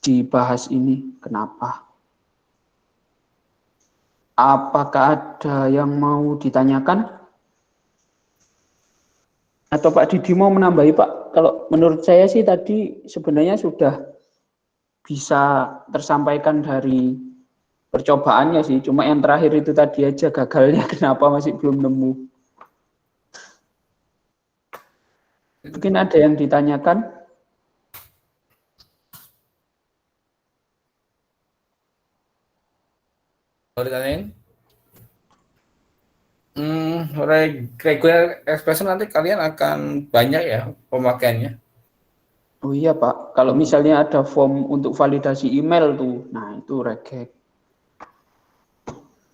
dibahas ini. Kenapa? Apakah ada yang mau ditanyakan? Atau Pak Didi mau menambahi Pak? Kalau menurut saya sih tadi sebenarnya sudah bisa tersampaikan dari percobaannya sih. Cuma yang terakhir itu tadi aja gagalnya kenapa masih belum nemu. Mungkin ada yang ditanyakan? Kalau ditanyain, regular expression nanti kalian akan banyak ya pemakaiannya. Oh iya Pak, kalau misalnya ada form untuk validasi email tuh, nah itu regex.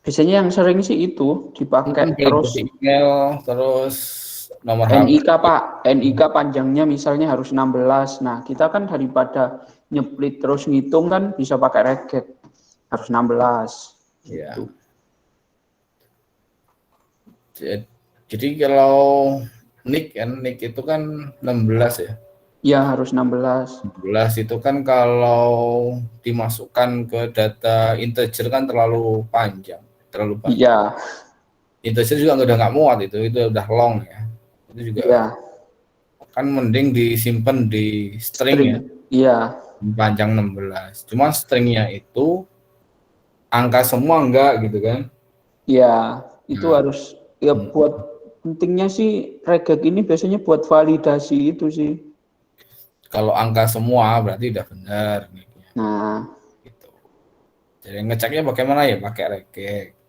Biasanya yang sering sih itu dipakai terus email, terus nomor NIK Pak, NIK panjangnya misalnya harus 16. Nah kita kan daripada nyeplit terus ngitung kan bisa pakai regex, harus 16. Ya. Jadi kalau nick itu kan 16 ya. Ya harus 16. 16 itu kan kalau dimasukkan ke data integer kan terlalu panjang. Iya. Integer juga udah nggak muat itu udah long ya. Itu juga ya. Kan mending disimpan di string ya. Iya. Panjang 16. Cuma stringnya itu angka semua enggak gitu kan. Iya, itu harus ya buat pentingnya sih regex ini biasanya buat validasi itu sih. Kalau angka semua berarti udah benar. Nah, gitu. Jadi ngeceknya bagaimana ya? Pakai regex,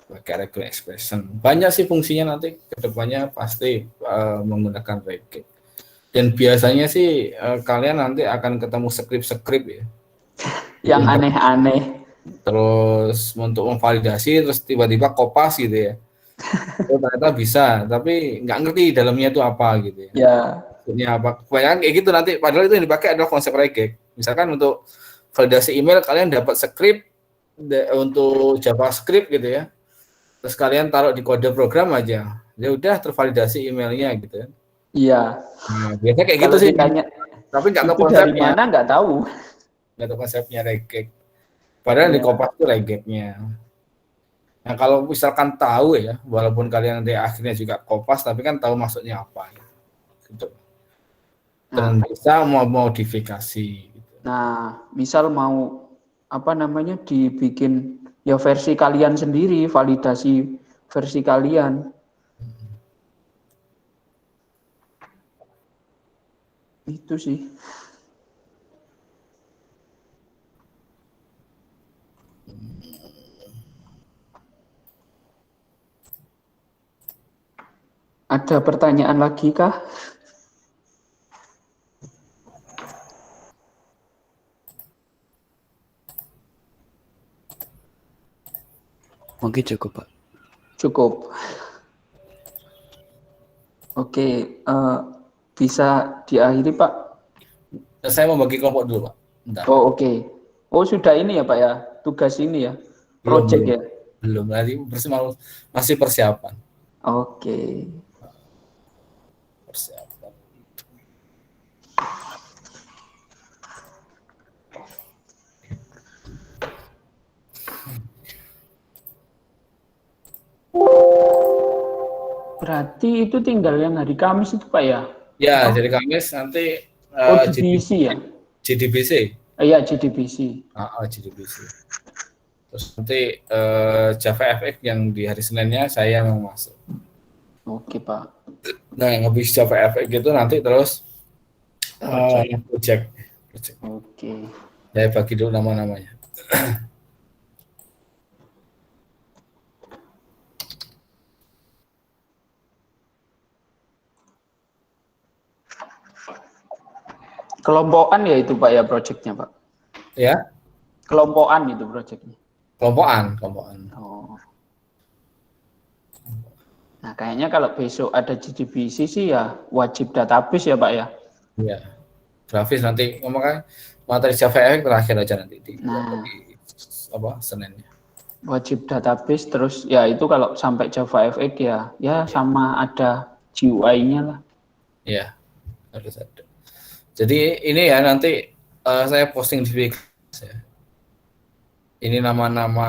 pakai regular expression. Banyak sih fungsinya nanti kedepannya pasti menggunakan regex. Dan biasanya sih kalian nanti akan ketemu skrip ya. Yang aneh-aneh. Terus untuk memvalidasi terus tiba-tiba kopas gitu ya. Oh, ternyata bisa, tapi nggak ngerti dalamnya itu apa gitu ya. Ya, Maksudnya apa? Kebanyakan kayak gitu nanti. Padahal itu yang dipakai adalah konsep regek. Misalkan untuk validasi email kalian dapat script untuk JavaScript gitu ya. Terus kalian taruh di kode program aja. Ya udah tervalidasi emailnya gitu ya. iya. Nah, biasanya kayak gitu Kalau sih. ditanya Tapi nggak tahu itu dari konsepnya. mana nggak tahu. Nggak tahu konsepnya regek. Padahal di Iya. Kompas itu regeknya. Nah kalau misalkan tahu ya, walaupun kalian di akhirnya juga kopas, tapi kan tahu maksudnya apa gitu. Dan Nah, bisa mau modifikasi. Gitu. nah, misal mau apa namanya dibikin ya versi kalian sendiri, validasi versi kalian. Itu sih. Ada pertanyaan lagi kah? Mungkin cukup, Pak. Cukup. Oke, bisa diakhiri Pak? Saya mau bagi kelompok dulu Pak. Bentar. Oh oke. Oh sudah ini ya Pak ya, tugas ini ya, Belum, project ya. belum lagi masih persiapan. Oke. Persiapan. Berarti itu tinggal yang hari Kamis itu Pak ya? Ya, jadi Kamis nanti Oh GDBC ya? JDBC. Iya GDBC. JDBC. Terus nanti Java FX yang di hari Seninnya saya mau masuk. Oke Pak. Nah, yang habis Java FX gitu nanti terus project. Oke. Saya bagi dulu nama-namanya. Kelompokan ya itu Pak ya projectnya Pak? Ya, Kelompokan itu projectnya. kelompokan. Oh. Nah kayaknya kalau besok ada GDBC sih ya wajib database ya Pak ya? Iya. Grafis nanti ngomongkan materi Java FX terakhir aja nanti di Seninnya. Wajib database terus ya itu kalau sampai Java FX ya sama ada GUI-nya lah. Iya, harus ada. Jadi ini ya nanti saya posting di Wix ya. Ini nama-nama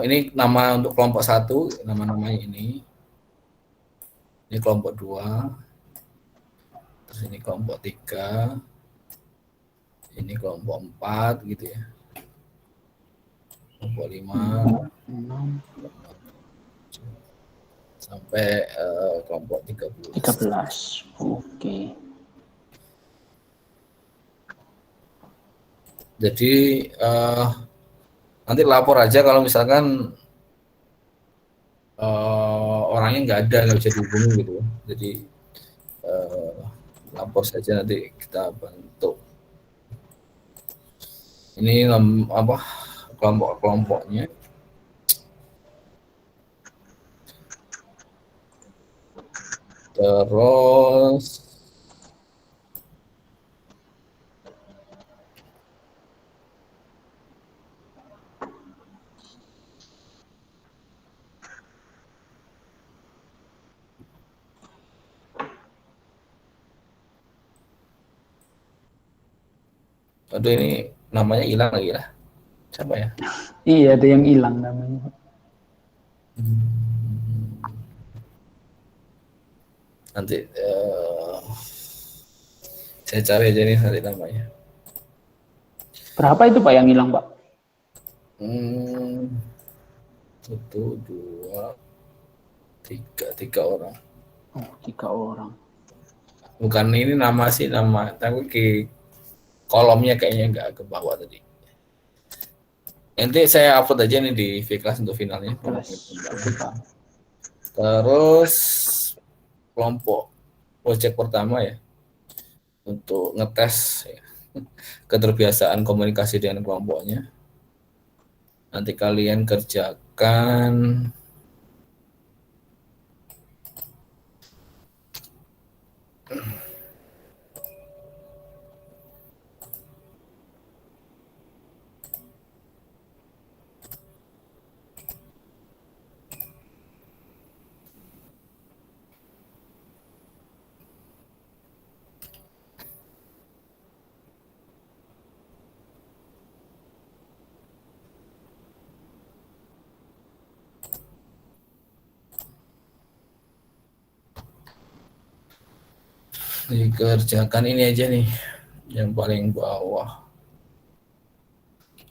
ini nama untuk kelompok 1, nama-namanya ini. Ini kelompok 2. Terus ini kelompok 3. Ini kelompok 4 gitu ya. Kelompok 5. 6 sampai kelompok 13. Oke. Jadi nanti lapor aja kalau misalkan orangnya nggak bisa dihubungi gitu. Jadi lapor saja nanti kita bantu. Ini kelompok-kelompoknya. Terus aduh ini namanya hilang lagi lah. Siapa ya? Iya, ada yang hilang namanya. Nanti saya cari aja nih nanti namanya. Berapa itu Pak yang hilang Pak? 1, 2, 3 orang. Oh, 3 orang. Bukan ini nama sih nama, tapi kolomnya kayaknya nggak ke bawah tadi. Nanti saya upload aja nih di V-Class untuk finalnya. Oke, Pak. Terus kelompok project pertama ya, untuk ngetes ya, keterbiasaan komunikasi dengan kelompoknya. Nanti kalian kerjakan dikerjakan ini aja nih, yang paling bawah.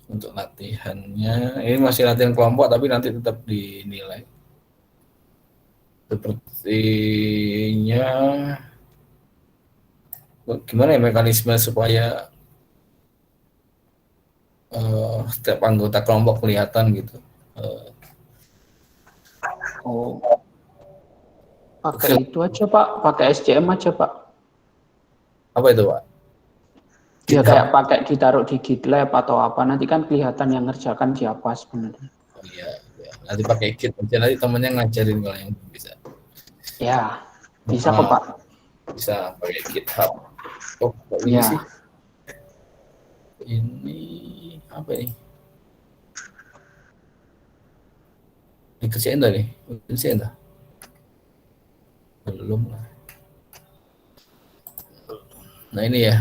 Untuk latihannya, ini masih latihan kelompok tapi nanti tetap dinilai. Sepertinya gimana ya mekanisme supaya setiap anggota kelompok kelihatan gitu. Oh, pakai itu aja Pak, pakai SCM aja Pak. Apa itu Pak? Ya GitHub. kayak pakai ditaruh di GitLab atau apa, nanti kan kelihatan yang ngerjakan siapa sebenarnya. Oh iya, ya. Nanti pakai Git aja, nanti temennya ngajarin kalau yang bisa. Ya, bisa kok Pak. Bisa pakai GitHub. Oh, ini Ya. sih. Ini apa ini? Dikerjain tadi? Dikerjain dah? Belum lah. Nah ini ya.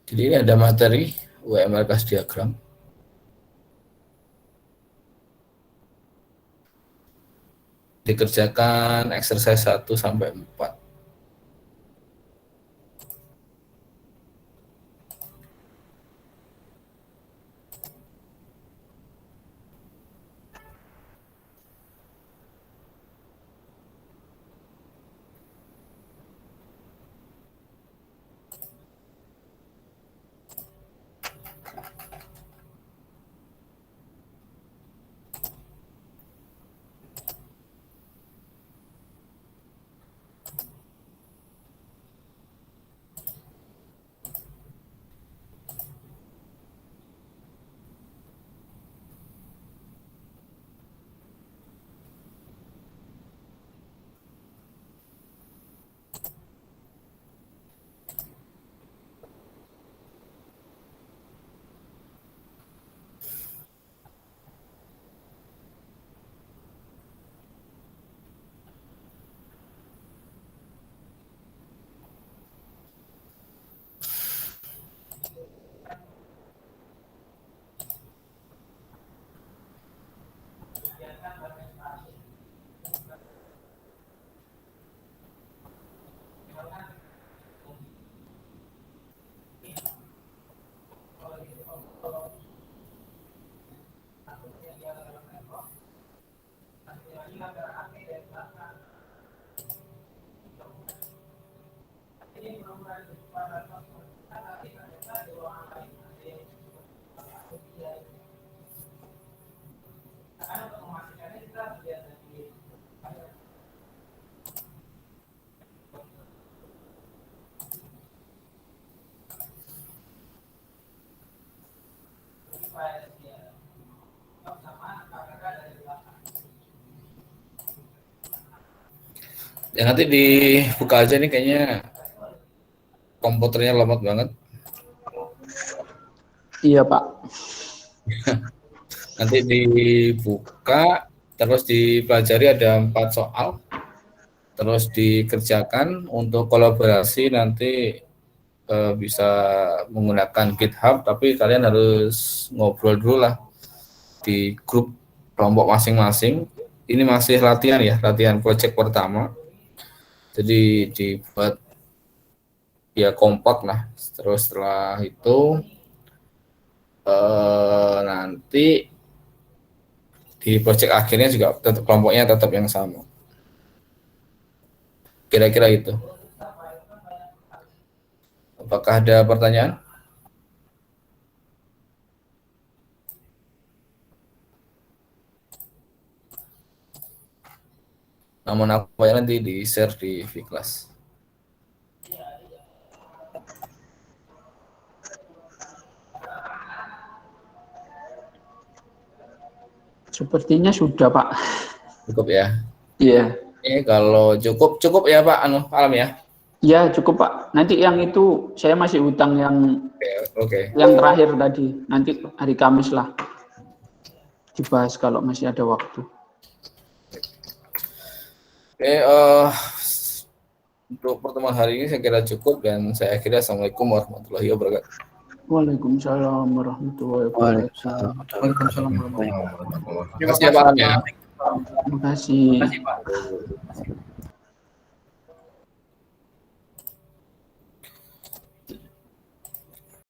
Jadi ini ada materi UML class diagram. Dikerjakan exercise 1 sampai 4. Ya nanti dibuka aja nih, kayaknya komputernya lemot banget. Iya Pak. Nanti dibuka, terus dipelajari, ada 4 soal, terus dikerjakan. Untuk kolaborasi nanti bisa menggunakan GitHub, tapi kalian harus ngobrol dulu lah di grup kelompok masing-masing. Ini masih latihan ya, latihan project pertama. Jadi dibuat ya kompak lah. Terus setelah itu nanti di project akhirnya juga tetap kelompoknya tetap yang sama. Kira-kira itu. Apakah ada pertanyaan? Nama apa nanti di-share di Vclass. Sepertinya sudah, Pak. Cukup ya. Iya. Kalau cukup ya Pak Alam ya. Ya, cukup, Pak. Nanti yang itu saya masih utang yang Oke. yang terakhir tadi. Nanti hari Kamis lah dibahas kalau masih ada waktu. Untuk pertemuan hari ini saya kira cukup dan saya akhiri. Assalamualaikum warahmatullahi wabarakatuh. Waalaikumsalam warahmatullahi wabarakatuh. Waalaikumsalam warahmatullahi wabarakatuh. Terima kasih ya Pak Alam ya. Terima kasih. Terima kasih, Pak.